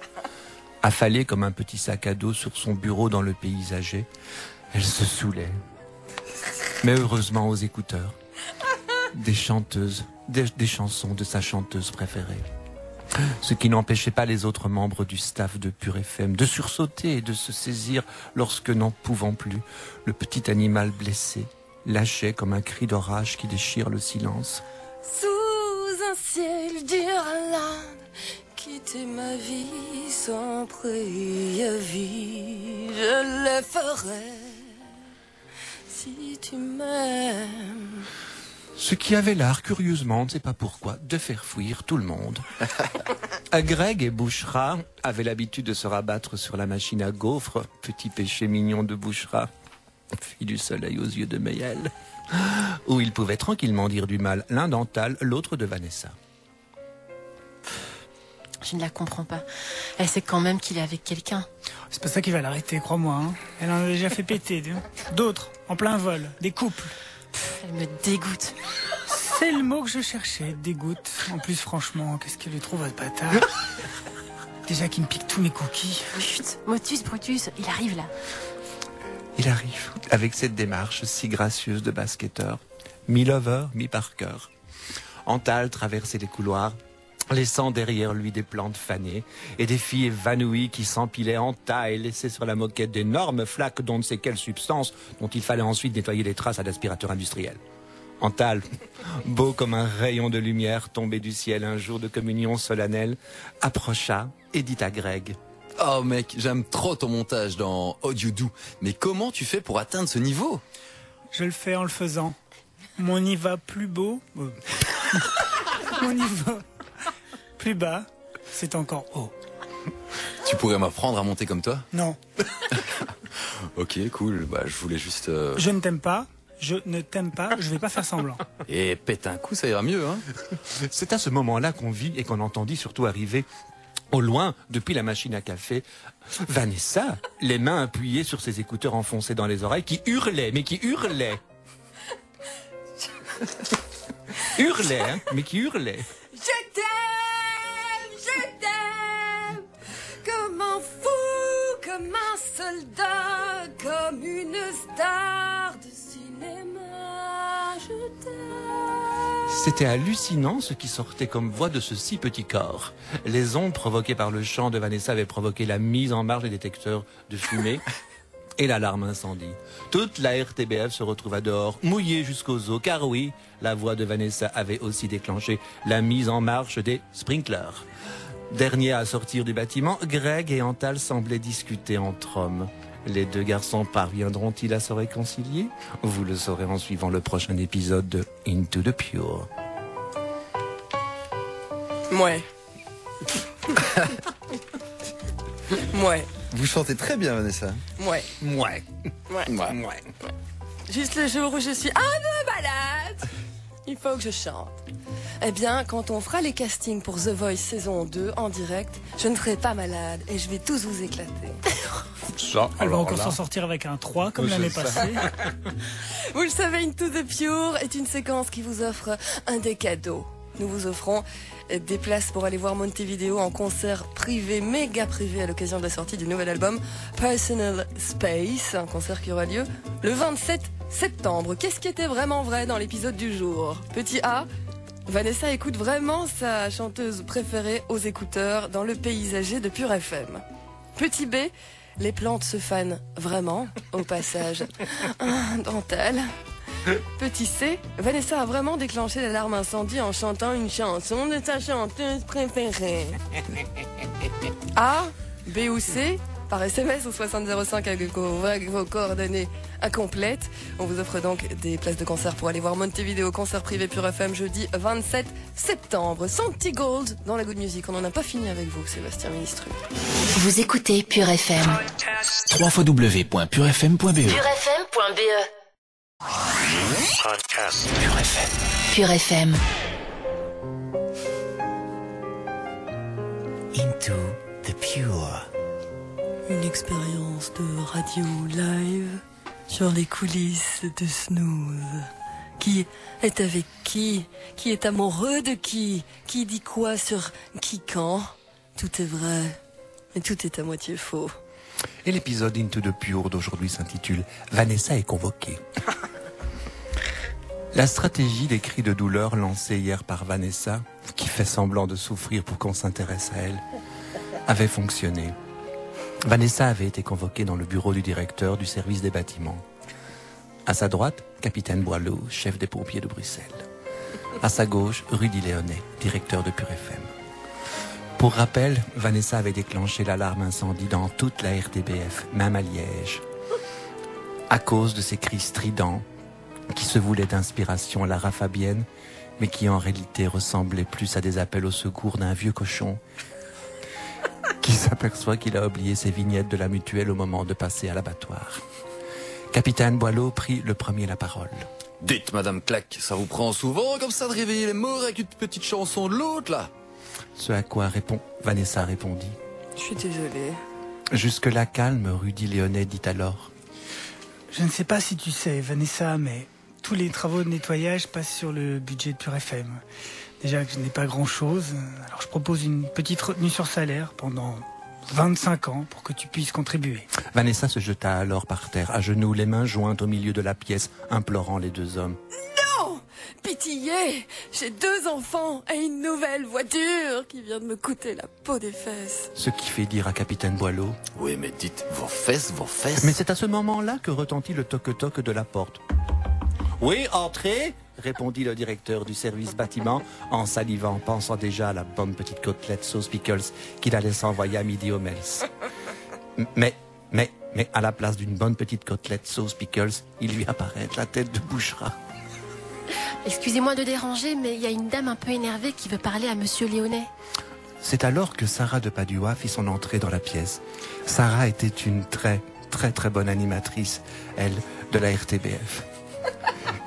Affalée comme un petit sac à dos sur son bureau dans le paysager, elle se saoulait. Mais heureusement aux écouteurs, des chanteuses, des chansons de sa chanteuse préférée. Ce qui n'empêchait pas les autres membres du staff de Pure FM de sursauter et de se saisir lorsque, n'en pouvant plus, le petit animal blessé lâchait comme un cri d'orage qui déchire le silence. Sous un ciel d'Irlande, quitter ma vie sans préavis, je le ferai si tu m'aimes. Ce qui avait l'art, curieusement, on ne sait pas pourquoi, de faire fuir tout le monde. Greg et Bouchra avaient l'habitude de se rabattre sur la machine à gaufres, petit péché mignon de Bouchra, fille du soleil aux yeux de Mayel, où ils pouvaient tranquillement dire du mal, l'un d'Antal, l'autre de Vanessa. Je ne la comprends pas. Elle sait quand même qu'il est avec quelqu'un. C'est pas ça qui va l'arrêter, crois-moi. Hein. Elle en a déjà fait péter. D'autres, en plein vol, des couples. Elle me dégoûte. C'est le mot que je cherchais, dégoûte. En plus, franchement, qu'est-ce qu'elle lui trouve à ce bâtard? Déjà qu'il me pique tous mes cookies. Chut, Motus Brutus, il arrive là. Il arrive, avec cette démarche si gracieuse de basketteur, mi-lover, mi-parker. Antal traversait les couloirs, laissant derrière lui des plantes fanées et des filles évanouies qui s'empilaient en tas et laissaient sur la moquette d'énormes flaques d'on ne sait quelle substance dont il fallait ensuite nettoyer les traces à l'aspirateur industriel. Antal, beau comme un rayon de lumière tombé du ciel un jour de communion solennelle, approcha et dit à Greg: Oh mec, j'aime trop ton montage dans Audio Do. Mais comment tu fais pour atteindre ce niveau? Je le fais en le faisant. Mon niveau plus beau... Mon niveau plus bas, c'est encore haut. Tu pourrais m'apprendre à monter comme toi? Non. Ok, cool. Bah, je voulais juste... Je ne t'aime pas, je ne t'aime pas, je vais pas faire semblant. Et pète un coup, ça ira mieux, hein? C'est à ce moment-là qu'on vit et qu'on entendit surtout arriver, au loin, depuis la machine à café, Vanessa, les mains appuyées sur ses écouteurs enfoncés dans les oreilles, qui hurlait, mais qui hurlait. Hurlait, hein, mais qui hurlait. Je t'aime, comme un fou, comme un soldat, comme une star de cinéma. Je t'aime. C'était hallucinant ce qui sortait comme voix de ce si petit corps. Les ondes provoquées par le chant de Vanessa avaient provoqué la mise en marche des détecteurs de fumée et l'alarme incendie. Toute la RTBF se retrouva dehors, mouillée jusqu'aux os, car oui, la voix de Vanessa avait aussi déclenché la mise en marche des sprinklers. Dernier à sortir du bâtiment, Greg et Antal semblaient discuter entre hommes. Les deux garçons parviendront-ils à se réconcilier? Vous le saurez en suivant le prochain épisode de Into the Pure. Mouais. Mouais. Vous chantez très bien, Vanessa. Ouais. Ouais. Ouais. Juste le jour où je suis un peu malade, il faut que je chante. Eh bien, quand on fera les castings pour The Voice saison 2 en direct, je ne serai pas malade et je vais tous vous éclater. Ça, Elle va alors encore là. s'en sortir avec un 3 comme Oui, l'année c'est passée. Vous le savez, Into the Pure est une séquence qui vous offre un des cadeaux. Nous vous offrons des places pour aller voir Montevideo en concert privé, méga privé, à l'occasion de la sortie du nouvel album Personal Space, un concert qui aura lieu le 27 septembre. Qu'est-ce qui était vraiment vrai dans l'épisode du jour? Petit A, Vanessa écoute vraiment sa chanteuse préférée aux écouteurs dans le paysager de Pure FM. Petit B, les plantes se fanent vraiment au passage dental. Petit C, Vanessa a vraiment déclenché l'alarme incendie en chantant une chanson de sa chanteuse préférée. A, B ou C, par SMS au 6005 avec vos coordonnées incomplètes. On vous offre donc des places de concert pour aller voir Montevideo, concert privé Pure FM jeudi 27 septembre. Santi Gold dans la Good Music. On n'en a pas fini avec vous, Sébastien Ministru. Vous écoutez Pure FM. www.purefm.be. purefm.be. Pure FM. Pure FM. Into the Pure. Une expérience de radio live sur les coulisses de Snooze. Qui est avec qui? Qui est amoureux de qui? Qui dit quoi sur qui quand? Tout est vrai, mais tout est à moitié faux. Et l'épisode Into the Pure d'aujourd'hui s'intitule Vanessa est convoquée. La stratégie des cris de douleur lancés hier par Vanessa, qui fait semblant de souffrir pour qu'on s'intéresse à elle, avait fonctionné. Vanessa avait été convoquée dans le bureau du directeur du service des bâtiments. À sa droite, capitaine Boileau, chef des pompiers de Bruxelles. À sa gauche, Rudy Léonet, directeur de Pure FM. Pour rappel, Vanessa avait déclenché l'alarme incendie dans toute la RTBF, même à Liège. À cause de ses cris stridents, qui se voulaient d'inspiration Lara Fabienne, mais qui en réalité ressemblaient plus à des appels au secours d'un vieux cochon qui s'aperçoit qu'il a oublié ses vignettes de la mutuelle au moment de passer à l'abattoir. Capitaine Boileau prit le premier la parole. Dites, Madame Claque, ça vous prend souvent comme ça de réveiller les morts avec une petite chanson de l'autre, là? Ce à quoi Vanessa répondit. Je suis désolée. Jusque-là calme, Rudy Léonet dit alors. Je ne sais pas si tu sais, Vanessa, mais tous les travaux de nettoyage passent sur le budget de Pure FM. Déjà que je n'ai pas grand-chose, alors je propose une petite retenue sur salaire pendant 25 ans pour que tu puisses contribuer. Vanessa se jeta alors par terre, à genoux, les mains jointes au milieu de la pièce, implorant les deux hommes. Non! Pitié! J'ai 2 enfants et une nouvelle voiture qui vient de me coûter la peau des fesses. Ce qui fait dire à capitaine Boileau. Oui, mais dites, vos fesses. Mais c'est à ce moment-là que retentit le toc-toc de la porte. Oui, entrez, répondit le directeur du service bâtiment en salivant, pensant déjà à la bonne petite côtelette sauce pickles qu'il allait s'envoyer à midi au Mels. Mais à la place d'une bonne petite côtelette sauce pickles, il lui apparaît la tête de Bouchra. Excusez-moi de déranger, mais il y a une dame un peu énervée qui veut parler à Monsieur Léonet. C'est alors que Sarah de Padua fit son entrée dans la pièce. Sarah était une très bonne animatrice, elle, de la RTBF.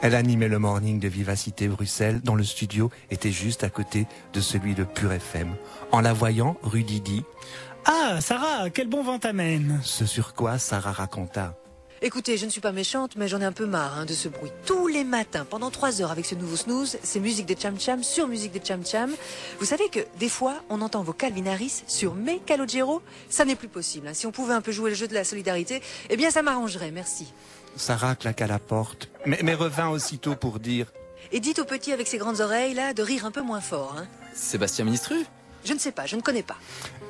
Elle animait le morning de Vivacité Bruxelles, dont le studio était juste à côté de celui de Pure FM. En la voyant, Rudy dit « Ah, Sarah, quel bon vent t'amène !» Ce sur quoi Sarah raconta. Écoutez, je ne suis pas méchante, mais j'en ai un peu marre de ce bruit. Tous les matins, pendant 3 heures avec ce nouveau snooze, c'est musique des Cham-Cham sur musique des Cham-Cham. Vous savez que des fois, on entend vos Calvin Harris sur mes Calogero. Ça n'est plus possible. Si on pouvait un peu jouer le jeu de la solidarité, eh bien ça m'arrangerait, merci. Sarah claqua la porte, mais revint aussitôt pour dire Et dites au petit avec ses grandes oreilles là de rire un peu moins fort. Sébastien Ministru? Je ne sais pas, je ne connais pas.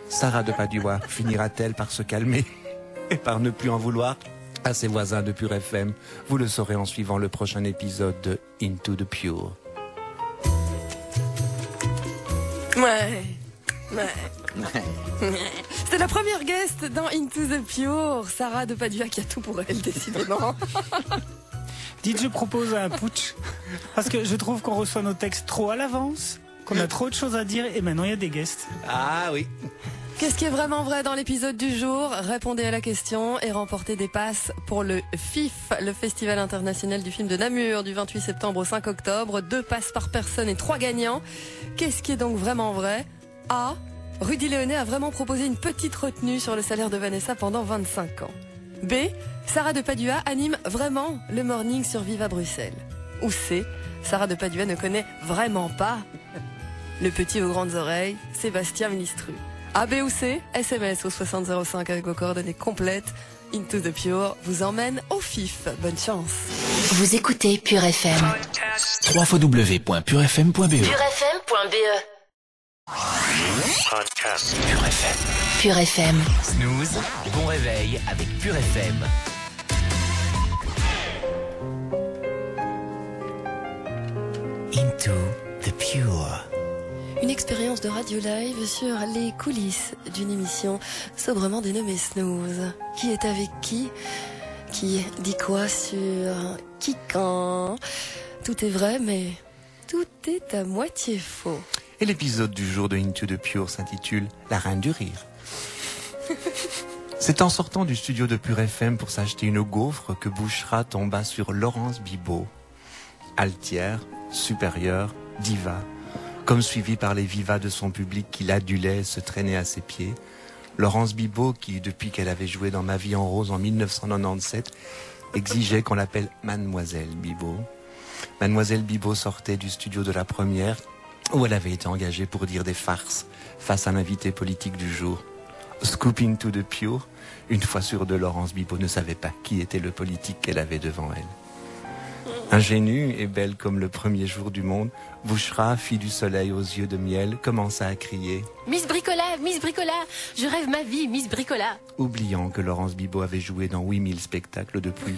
Sarah de Padua finira-t-elle par se calmer et par ne plus en vouloir à ses voisins de Pure FM? Vous le saurez en suivant le prochain épisode de Into the Pure. Ouais. C'était la première guest dans Into the Pure, Sarah de Padua qui a tout pour elle, décidément. Dites, je propose un putsch, parce que je trouve qu'on reçoit nos textes trop à l'avance, qu'on a trop de choses à dire, et maintenant il y a des guests. Ah oui. Qu'est-ce qui est vraiment vrai dans l'épisode du jour? Répondez à la question et remportez des passes pour le FIF, le Festival international du film de Namur, du 28 septembre au 5 octobre. 2 passes par personne et 3 gagnants. Qu'est-ce qui est donc vraiment vrai? A. Rudy Léonet a vraiment proposé une petite retenue sur le salaire de Vanessa pendant 25 ans. B. Sarah de Padua anime vraiment le morning sur Viva Bruxelles. Ou C. Sarah de Padua ne connaît vraiment pas le petit aux grandes oreilles, Sébastien Ministru. A, B ou C, SMS au 6005 avec vos coordonnées complètes. Into the Pure vous emmène au FIF. Bonne chance. Vous écoutez Pure FM. www.purefm.be. purefm.be. Pure FM. Pure FM. Snooze, bon réveil avec Pure FM. Into the Pure. Une expérience de radio live sur les coulisses d'une émission sobrement dénommée Snooze. Qui est avec qui? Qui dit quoi sur qui quand? Tout est vrai, mais tout est à moitié faux. Et l'épisode du jour de Into the Pure s'intitule La Reine du Rire. C'est en sortant du studio de Pure FM pour s'acheter une gaufre que Bouchra tomba sur Laurence Bibot. Altière, supérieure, diva, comme suivie par les vivas de son public qui l'adulait et se traînait à ses pieds. Laurence Bibot, qui, depuis qu'elle avait joué dans Ma vie en rose en 1997, exigeait qu'on l'appelle Mademoiselle Bibot. Mademoiselle Bibot sortait du studio de la première, où elle avait été engagée pour dire des farces face à l'invité politique du jour. Scoop Into the Pure, une fois sur deux, Laurence Bibot ne savait pas qui était le politique qu'elle avait devant elle. Ingénue et belle comme le premier jour du monde, Bouchra, fille du soleil aux yeux de miel, commença à crier « Miss Bricola, Miss Bricola, je rêve ma vie, Miss Bricola !» oubliant que Laurence Bibot avait joué dans 8000 spectacles depuis.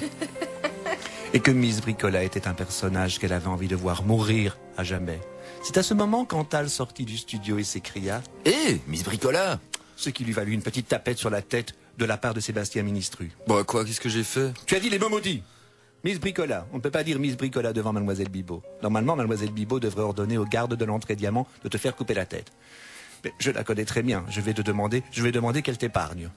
Et que Miss Bricola était un personnage qu'elle avait envie de voir mourir à jamais. C'est à ce moment qu'Antal sortit du studio et s'écria « Hé, Miss Bricola !» Ce qui lui valut une petite tapette sur la tête de la part de Sébastien Ministru. Bah quoi, qu'est-ce que j'ai fait? Tu as dit les mots maudits. Miss Bricola, on ne peut pas dire Miss Bricola devant Mademoiselle Bibot. Normalement, Mademoiselle Bibot devrait ordonner aux gardes de l'entrée Diamant de te faire couper la tête. Mais je la connais très bien, je vais demander qu'elle t'épargne.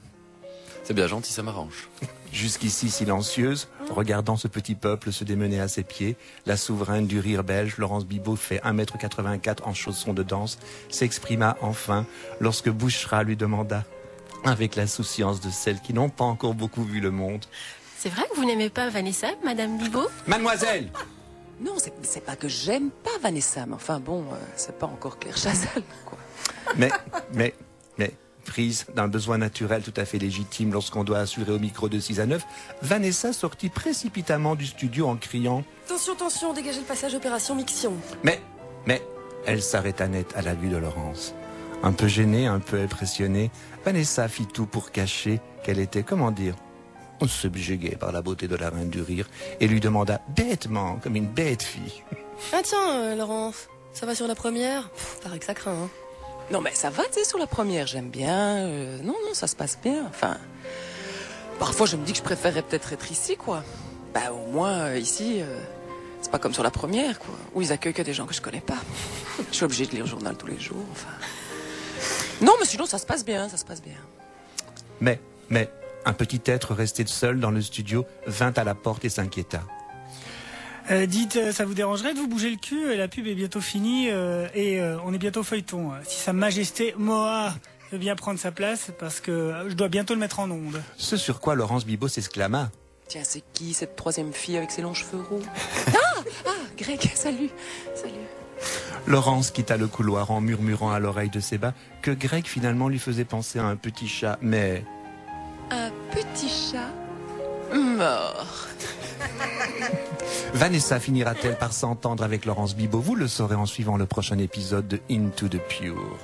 C'est bien gentil, ça m'arrange. Jusqu'ici silencieuse, regardant ce petit peuple se démener à ses pieds, la souveraine du rire belge, Laurence Bibot, fait 1,84 m en chaussons de danse, s'exprima enfin lorsque Bouchra lui demanda, avec l'insouciance de celles qui n'ont pas encore beaucoup vu le monde. C'est vrai que vous n'aimez pas Vanessa, Madame Bibot? Mademoiselle! Non, c'est pas que j'aime pas Vanessa, mais enfin bon, c'est pas encore Claire Chazal, quoi. Mais, prise d'un besoin naturel tout à fait légitime lorsqu'on doit assurer au micro de 6 à 9, Vanessa sortit précipitamment du studio en criant « Attention, attention, dégagez le passage opération Mixion !» Mais, elle s'arrêta net à la vue de Laurence. Un peu gênée, un peu impressionnée, Vanessa fit tout pour cacher qu'elle était, subjuguée par la beauté de la reine du rire et lui demanda bêtement, comme une bête fille. « Ah tiens, Laurence, ça va sur la première? Paraît que ça craint, hein. » Non, mais ça va, tu sais, sur la première, j'aime bien. Non, ça se passe bien. Enfin, parfois, je me dis que je préférerais peut-être être ici, quoi. Bah, au moins, ici, c'est pas comme sur la première, quoi, où ils accueillent que des gens que je connais pas. Je suis obligée de lire le journal tous les jours, enfin. Non, mais sinon, ça se passe bien, Mais, un petit être resté seul dans le studio vint à la porte et s'inquiéta. Dites, ça vous dérangerait de vous bouger le cul? La pub est bientôt finie et on est bientôt feuilleton. Si Sa Majesté Moa veut bien prendre sa place, parce que je dois bientôt le mettre en onde. Ce sur quoi Laurence Bibot s'exclama. Tiens, c'est qui cette troisième fille avec ses longs cheveux roux? Greg, salut. Laurence quitta le couloir en murmurant à l'oreille de Séba que Greg finalement lui faisait penser à un petit chat, mais... Un petit chat mort. Vanessa finira-t-elle par s'entendre avec Laurence Bibot? Vous le saurez en suivant le prochain épisode de Into the Pure.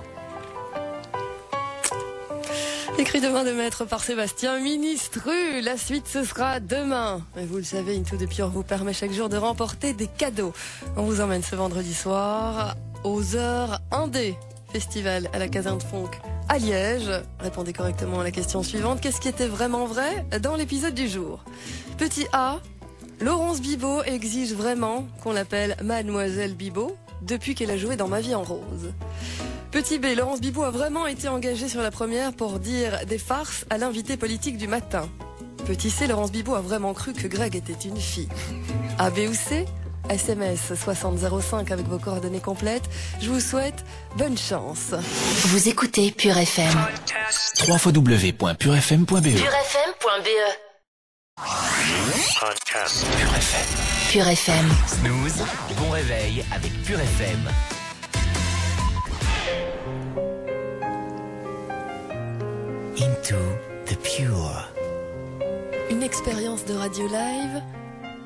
Écrit de main de maître par Sébastien Ministru. La suite, ce sera demain. Et vous le savez, Into the Pure vous permet chaque jour de remporter des cadeaux. On vous emmène ce vendredi soir aux heures indé. Festival à la caserne Fonck à Liège. Répondez correctement à la question suivante. Qu'est-ce qui était vraiment vrai dans l'épisode du jour? Petit A. Laurence Bibot exige vraiment qu'on l'appelle Mademoiselle Bibot depuis qu'elle a joué dans Ma vie en rose. Petit B, Laurence Bibot a vraiment été engagée sur la première pour dire des farces à l'invité politique du matin. Petit C, Laurence Bibot a vraiment cru que Greg était une fille. A, B ou C, SMS 6005 avec vos coordonnées complètes. Je vous souhaite bonne chance. Vous écoutez Pure FM. www.purefm.be. purefm.be. Pure FM. Pure FM. Snooze, bon réveil avec Pure FM. Into the Pure. Une expérience de radio live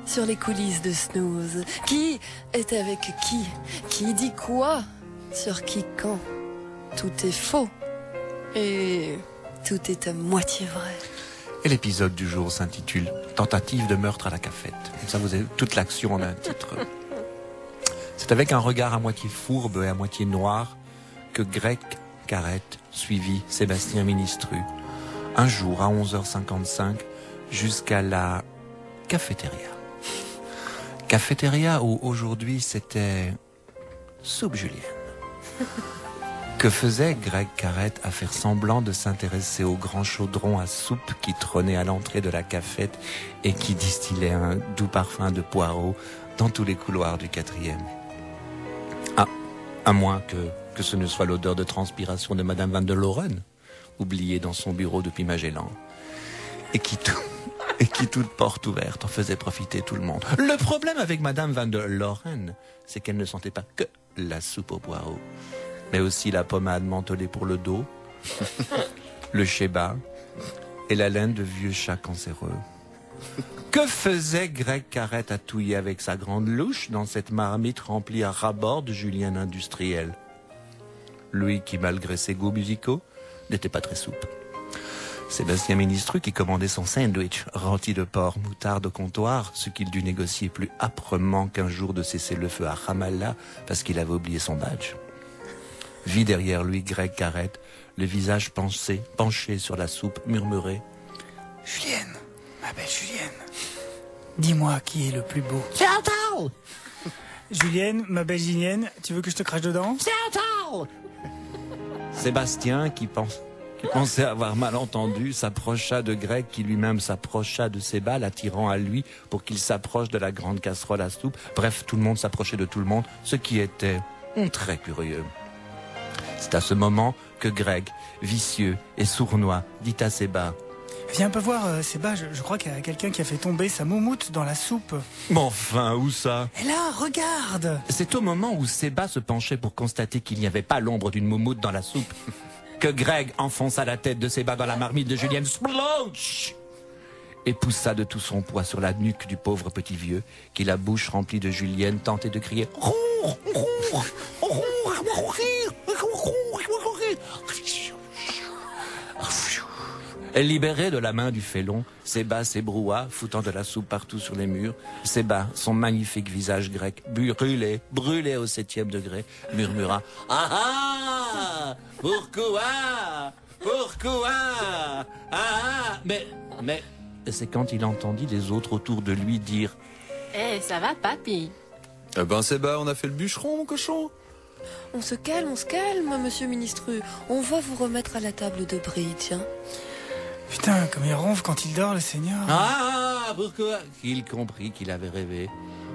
sur les coulisses de Snooze. Qui est avec qui? Qui dit quoi? Sur qui quand? Tout est faux. Et tout est à moitié vrai. Et l'épisode du jour s'intitule « Tentative de meurtre à la cafette ». Comme ça, vous avez toute l'action en un titre. C'est avec un regard à moitié fourbe et à moitié noir que Greg Carrette suivit Sébastien Ministru un jour à 11h55 jusqu'à la cafétéria. Cafétéria où aujourd'hui c'était soupe julienne. Que faisait Greg Carrette à faire semblant de s'intéresser au grand chaudron à soupe qui trônait à l'entrée de la cafette et qui distillait un doux parfum de poireaux dans tous les couloirs du 4e. Ah, à moins que ce ne soit l'odeur de transpiration de Madame Van der Loren, oubliée dans son bureau depuis Magellan, et qui toute porte ouverte en faisait profiter tout le monde. Le problème avec Madame Van der Loren, c'est qu'elle ne sentait pas que la soupe aux poireaux, mais aussi la pommade mentholée pour le dos, le sheba et la laine de vieux chats cancéreux. Que faisait Greg Carrette à touiller avec sa grande louche dans cette marmite remplie à ras-bord de julienne industrielle? Lui qui, malgré ses goûts musicaux, n'était pas très souple. Sébastien Ministru qui commandait son sandwich rôti de porc moutarde au comptoir, ce qu'il dut négocier plus âprement qu'un jour de cesser le feu à Ramallah parce qu'il avait oublié son badge. Vit derrière lui Greg Carrette, le visage penché sur la soupe, murmuré « Julienne, ma belle Julienne, dis-moi qui est le plus beau. » Chantal! Julienne, ma belle Julienne, tu veux que je te crache dedans? Chantal! Sébastien, qui pensait avoir mal entendu, s'approcha de Greg, qui lui-même s'approcha de Séba, l'attirant à lui pour qu'il s'approche de la grande casserole à soupe. Bref, tout le monde s'approchait de tout le monde, ce qui était très curieux. C'est à ce moment que Greg, vicieux et sournois, dit à Séba « Viens un peu voir, Séba, je crois qu'il y a quelqu'un qui a fait tomber sa moumoute dans la soupe. » Mais enfin, où ça? Et là, regarde! C'est au moment où Séba se penchait pour constater qu'il n'y avait pas l'ombre d'une moumoute dans la soupe que Greg enfonça la tête de Séba dans la marmite de Julienne Splonch et poussa de tout son poids sur la nuque du pauvre petit vieux qui, la bouche remplie de julienne, tentait de crier « Libéré de la main du félon, Séba s'ébroua, foutant de la soupe partout sur les murs. Séba, son magnifique visage grec, brûlé au 7e degré, murmura « Ah ah! Pourquoi? Ah! » Mais c'est quand il entendit les autres autour de lui dire « Eh, ça va, papy ?» Eh ben Séba, on a fait le bûcheron, mon cochon. On se calme, monsieur Ministru. On va vous remettre à la table de bridge, hein. Putain, comme il ronfle quand il dort, le Seigneur. Ah, pourquoi? Il comprit qu'il avait rêvé.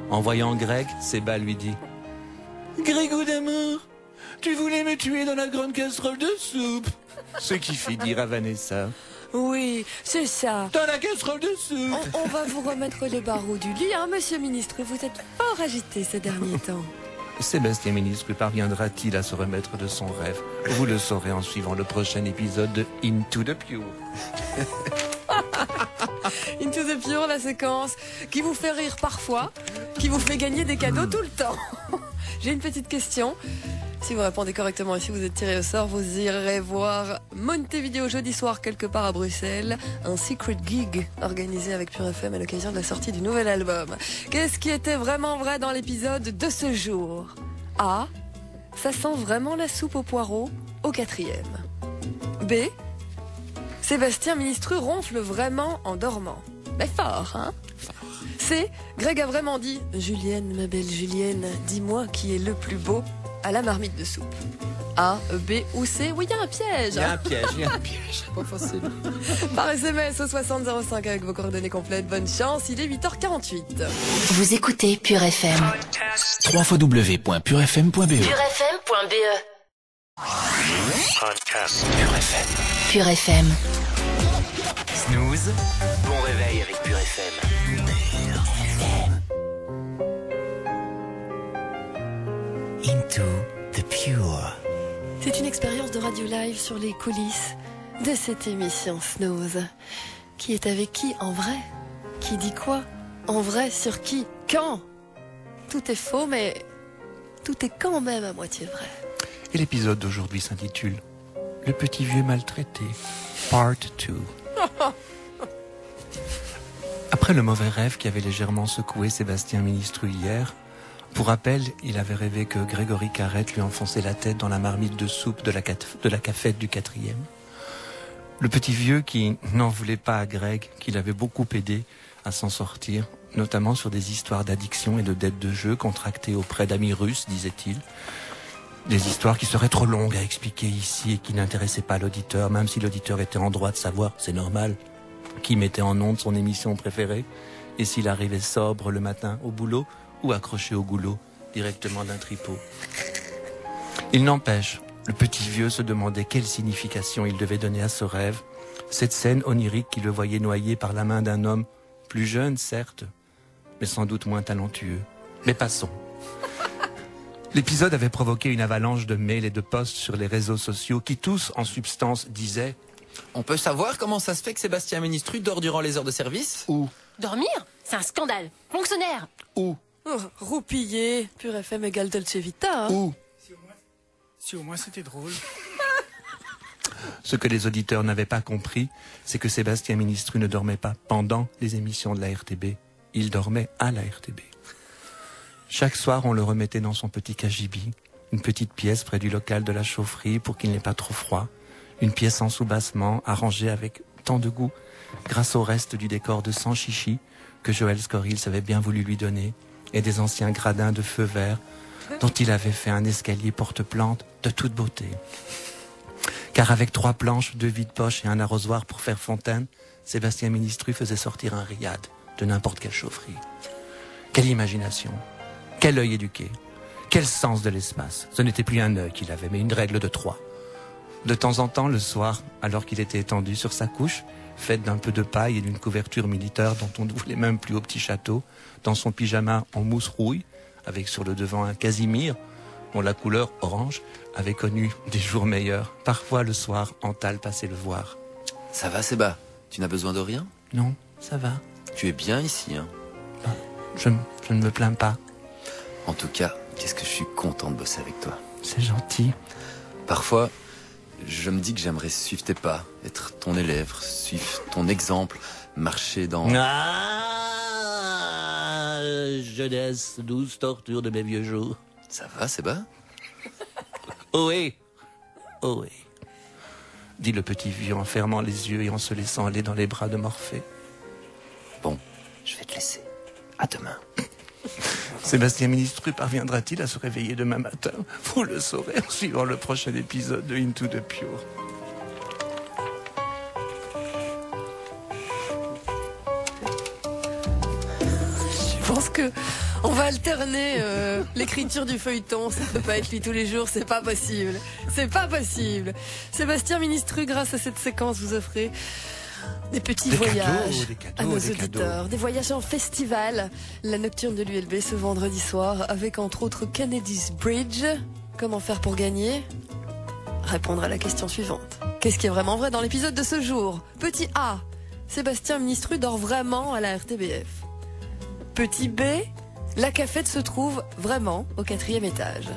En voyant Greg, Séba lui dit Grégou d'amour, tu voulais me tuer dans la grande casserole de soupe. Ce qui fit dire à Vanessa Oui, c'est ça. Dans la casserole de soupe. On va vous remettre les barreaux du lit, hein, monsieur Ministre. Vous êtes fort agité ces derniers temps. Sébastien Ministre parviendra-t-il à se remettre de son rêve? Vous le saurez en suivant le prochain épisode de Into the Pure. Into the Pure, la séquence qui vous fait rire parfois, qui vous fait gagner des cadeaux tout le temps. J'ai une petite question. Si vous répondez correctement et si vous êtes tiré au sort, vous irez voir Montevideo jeudi soir quelque part à Bruxelles. Un secret gig organisé avec Pure FM à l'occasion de la sortie du nouvel album. Qu'est-ce qui était vraiment vrai dans l'épisode de ce jour? A. Ça sent vraiment la soupe aux poireaux au 4e. B. Sébastien Ministru ronfle vraiment en dormant. Mais fort, hein? C. Greg a vraiment dit « Julienne, ma belle Julienne, dis-moi qui est le plus beau » à la marmite de soupe. A, B ou C. Oui, il y a un piège. Il y a un piège. Pas facile. Par SMS au 6005 avec vos coordonnées complètes. Bonne chance, il est 8h48. Vous écoutez Pure FM. www.purefm.be. purefm.be. Podcast. Pure FM. Pure FM. Snooze. Bon réveil avec Pure FM. Into the Pure. C'est une expérience de radio live sur les coulisses de cette émission Snooze. Qui est avec qui en vrai? Qui dit quoi? En vrai, sur qui? Quand? Tout est faux, mais tout est quand même à moitié vrai. Et l'épisode d'aujourd'hui s'intitule Le petit vieux maltraité, Part 2. Après le mauvais rêve qui avait légèrement secoué Sébastien Ministru hier, pour rappel, il avait rêvé que Grégory Carrette lui enfonçait la tête dans la marmite de soupe de la cafette du 4e. Le petit vieux qui n'en voulait pas à Greg, qui l'avait beaucoup aidé à s'en sortir, notamment sur des histoires d'addiction et de dettes de jeu contractées auprès d'amis russes, disait-il. Des histoires qui seraient trop longues à expliquer ici et qui n'intéressaient pas l'auditeur, même si l'auditeur était en droit de savoir, c'est normal, qui mettait en onde son émission préférée, et s'il arrivait sobre le matin au boulot ou accroché au goulot directement d'un tripot. Il n'empêche, le petit vieux se demandait quelle signification il devait donner à ce rêve, cette scène onirique qui le voyait noyé par la main d'un homme plus jeune, certes, mais sans doute moins talentueux. Mais passons. L'épisode avait provoqué une avalanche de mails et de posts sur les réseaux sociaux qui tous, en substance, disaient « On peut savoir comment ça se fait que Sébastien Ministru dort durant les heures de service ?» ou Dormir? C'est un scandale. Fonctionnaire. ou Roupillé, Pure FM égale Dolce Vita. Hein. ou Si au moins c'était drôle. Ce que les auditeurs n'avaient pas compris, c'est que Sébastien Ministru ne dormait pas pendant les émissions de la RTB. Il dormait à la RTB. Chaque soir, on le remettait dans son petit cagibi, une petite pièce près du local de la chaufferie pour qu'il n'ait pas trop froid, une pièce en soubassement arrangée avec tant de goût, grâce au reste du décor de sans chichi que Joël Scorils avait bien voulu lui donner, et des anciens gradins de feu vert dont il avait fait un escalier porte-plante de toute beauté. Car avec 3 planches, 2 vides-poches et un arrosoir pour faire fontaine, Sébastien Ministru faisait sortir un riad de n'importe quelle chaufferie. Quelle imagination, quel œil éduqué, quel sens de l'espace. Ce n'était plus un œil qu'il avait, mais une règle de 3. De temps en temps, le soir, alors qu'il était étendu sur sa couche, faite d'un peu de paille et d'une couverture militaire dont on ne voulait même plus au petit château, dans son pyjama en mousse rouille, avec sur le devant un casimir, dont la couleur orange avait connu des jours meilleurs. Parfois, le soir, Antal passait le voir. « Ça va, Séba? Tu n'as besoin de rien? Non, ça va. Tu es bien ici, hein? Je ne me plains pas. En tout cas, qu'est-ce que je suis content de bosser avec toi. C'est gentil. Parfois, je me dis que j'aimerais suivre tes pas, être ton élève, suivre ton exemple, marcher dans... Ah, jeunesse, douce torture de mes vieux jours. Ça va, Séba? Oh oui, oh oui, dit le petit vieux en fermant les yeux et en se laissant aller dans les bras de Morphée. Bon, je vais te laisser. À demain. Sébastien Ministru parviendra-t-il à se réveiller demain matin? Vous le saurez en suivant le prochain épisode de Into the Pure. Je pense que on va alterner l'écriture du feuilleton. Ça peut pas être lu tous les jours, c'est pas possible. C'est pas possible. Sébastien Ministru, grâce à cette séquence, vous offrez des petits voyages à nos auditeurs. Des voyages en festival. La nocturne de l'ULB ce vendredi soir avec entre autres Kennedy's Bridge. Comment faire pour gagner? Répondre à la question suivante. Qu'est-ce qui est vraiment vrai dans l'épisode de ce jour? Petit A. Sébastien Ministru dort vraiment à la RTBF. Petit B. La cafette se trouve vraiment au 4e étage.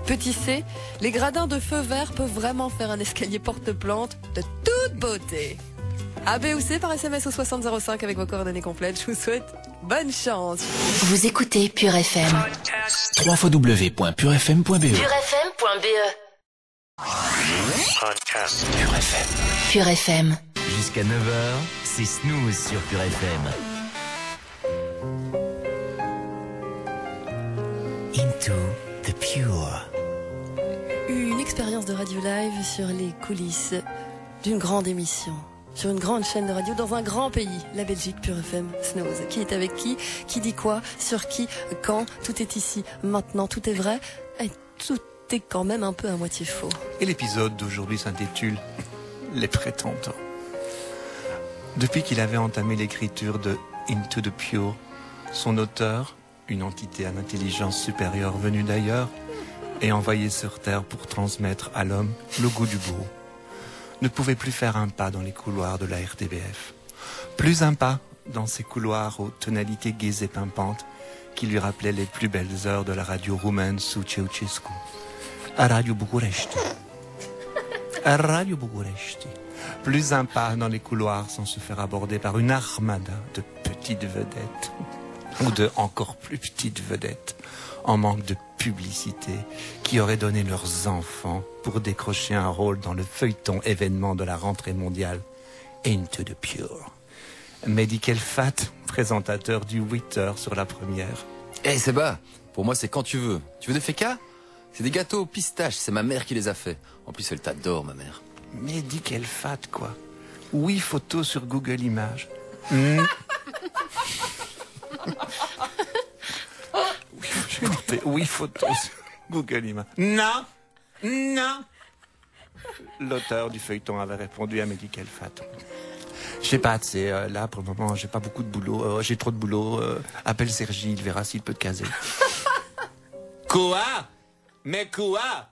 Petit C. Les gradins de feu vert peuvent vraiment faire un escalier porte-plante de toute beauté. A, B ou C par SMS au 6005 avec vos coordonnées complètes. Je vous souhaite bonne chance. Vous écoutez Pure FM. www.purefm.be. purefm.be. Podcast. Pure FM. Pure FM. Jusqu'à 9h, c'est Snooze sur Pure FM. Into the Pure. Une expérience de radio live sur les coulisses d'une grande émission, sur une grande chaîne de radio dans un grand pays, la Belgique, Pure FM, Snooze. Qui est avec qui dit quoi, sur qui, quand, tout est ici, maintenant, tout est vrai, et tout est quand même un peu à moitié faux. Et l'épisode d'aujourd'hui s'intitule Les Prétendants. Depuis qu'il avait entamé l'écriture de Into the Pure, son auteur, une entité à l'intelligence supérieure venue d'ailleurs, et envoyé sur Terre pour transmettre à l'homme le goût du beau, ne pouvait plus faire un pas dans les couloirs de la RTBF. Plus un pas dans ces couloirs aux tonalités gaies et pimpantes qui lui rappelaient les plus belles heures de la radio roumaine sous Ceausescu. À Radio București. À Radio București. Plus un pas dans les couloirs sans se faire aborder par une armada de petites vedettes, ou de encore plus petites vedettes, en manque de publicité, qui auraient donné leurs enfants pour décrocher un rôle dans le feuilleton événement de la rentrée mondiale Into the Pure. Mehdi Kelfat, présentateur du 8h sur la première. Eh Seba, pour moi c'est quand tu veux. Tu veux des fécas? C'est des gâteaux au pistache, c'est ma mère qui les a fait. En plus elle t'adore, ma mère. Mehdi Kelfat, quoi. 8 photos sur Google Images. Oui, photos sur Google Images. Non, non. L'auteur du feuilleton avait répondu à Mehdi Kelfat. Je sais pas, c'est là pour le moment, j'ai pas beaucoup de boulot, j'ai trop de boulot. Appelle Sergi, il verra s'il peut te caser. Quoi? Mais quoi?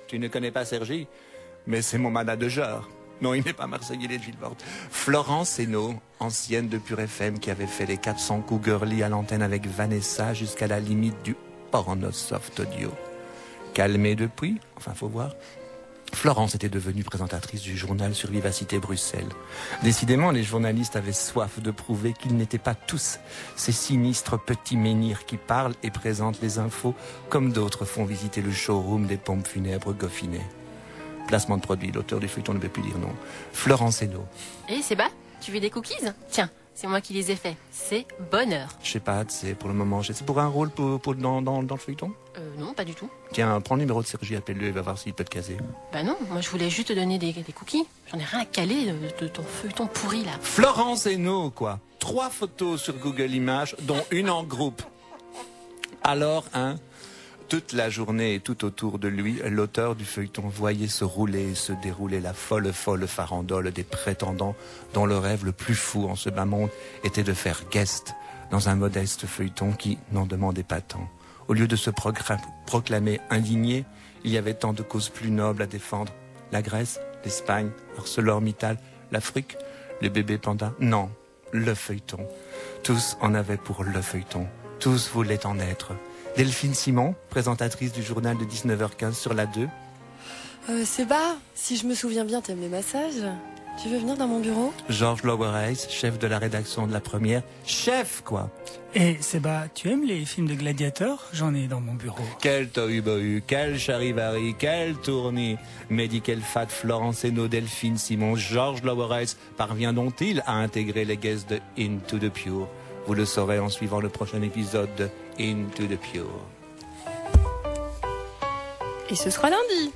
Tu ne connais pas Sergi? Mais c'est mon manager. Non, il n'est pas marseillais, il est de Villeborde. Florence Hainaut, ancienne de Pure FM, qui avait fait les 400 coups girly à l'antenne avec Vanessa jusqu'à la limite du porno soft audio. Calmée depuis, enfin faut voir. Florence était devenue présentatrice du journal sur Vivacité Bruxelles. Décidément, les journalistes avaient soif de prouver qu'ils n'étaient pas tous ces sinistres petits menhirs qui parlent et présentent les infos comme d'autres font visiter le showroom des pompes funèbres Goffinet. Placement de produit, l'auteur du feuilleton ne veut plus dire non. Florence Hainaut. Eh Séba, tu veux des cookies? Tiens, c'est moi qui les ai faits. C'est bonheur. Je sais pas, c'est pour le moment. C'est pour un rôle dans le feuilleton? Non, pas du tout. Tiens, prends le numéro de Sergi, appelle-le, il va voir s'il peut te caser. Bah non, moi je voulais juste te donner des cookies. J'en ai rien à caler de ton feuilleton pourri là. Florence Hainaut, quoi. 3 photos sur Google Images, dont une en groupe. Alors, toute la journée et tout autour de lui, l'auteur du feuilleton voyait se rouler et se dérouler la folle farandole des prétendants dont le rêve le plus fou en ce bas monde était de faire guest dans un modeste feuilleton qui n'en demandait pas tant. Au lieu de se proclamer indigné, il y avait tant de causes plus nobles à défendre. La Grèce, l'Espagne, ArcelorMittal, l'Afrique, les bébés pandas. Non, le feuilleton. Tous en avaient pour le feuilleton. Tous voulaient en être. Delphine Simon, présentatrice du journal de 19h15 sur la 2. Séba, si je me souviens bien, t'aimes les massages? Tu veux venir dans mon bureau? Georges Lowereis, chef de la rédaction de la première. Chef, quoi. Et Séba, tu aimes les films de gladiateurs? J'en ai dans mon bureau. Quel tohu-bohu, quel charivari, quel tournis. Mehdi Kelfat, Florence Hainaut, Delphine Simon, Georges Lowereis parviendront-ils à intégrer les guests de Into the Pure? Vous le saurez en suivant le prochain épisode de Into the Pure. Et ce sera lundi,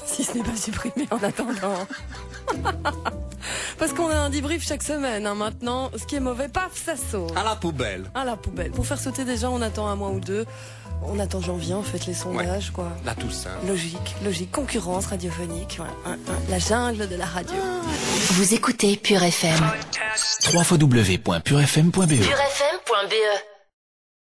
si ce n'est pas supprimé en attendant. Parce qu'on a un débrief chaque semaine, maintenant. Ce qui est mauvais, paf, ça saute. À la poubelle. À la poubelle. Pour faire sauter des gens, on attend un mois ou deux. On attend janvier, on fait les sondages, ouais, quoi. Là, tout ça. Logique. Concurrence radiophonique. Voilà. La jungle de la radio. Vous écoutez Pure FM. www.purefm.be purefm.be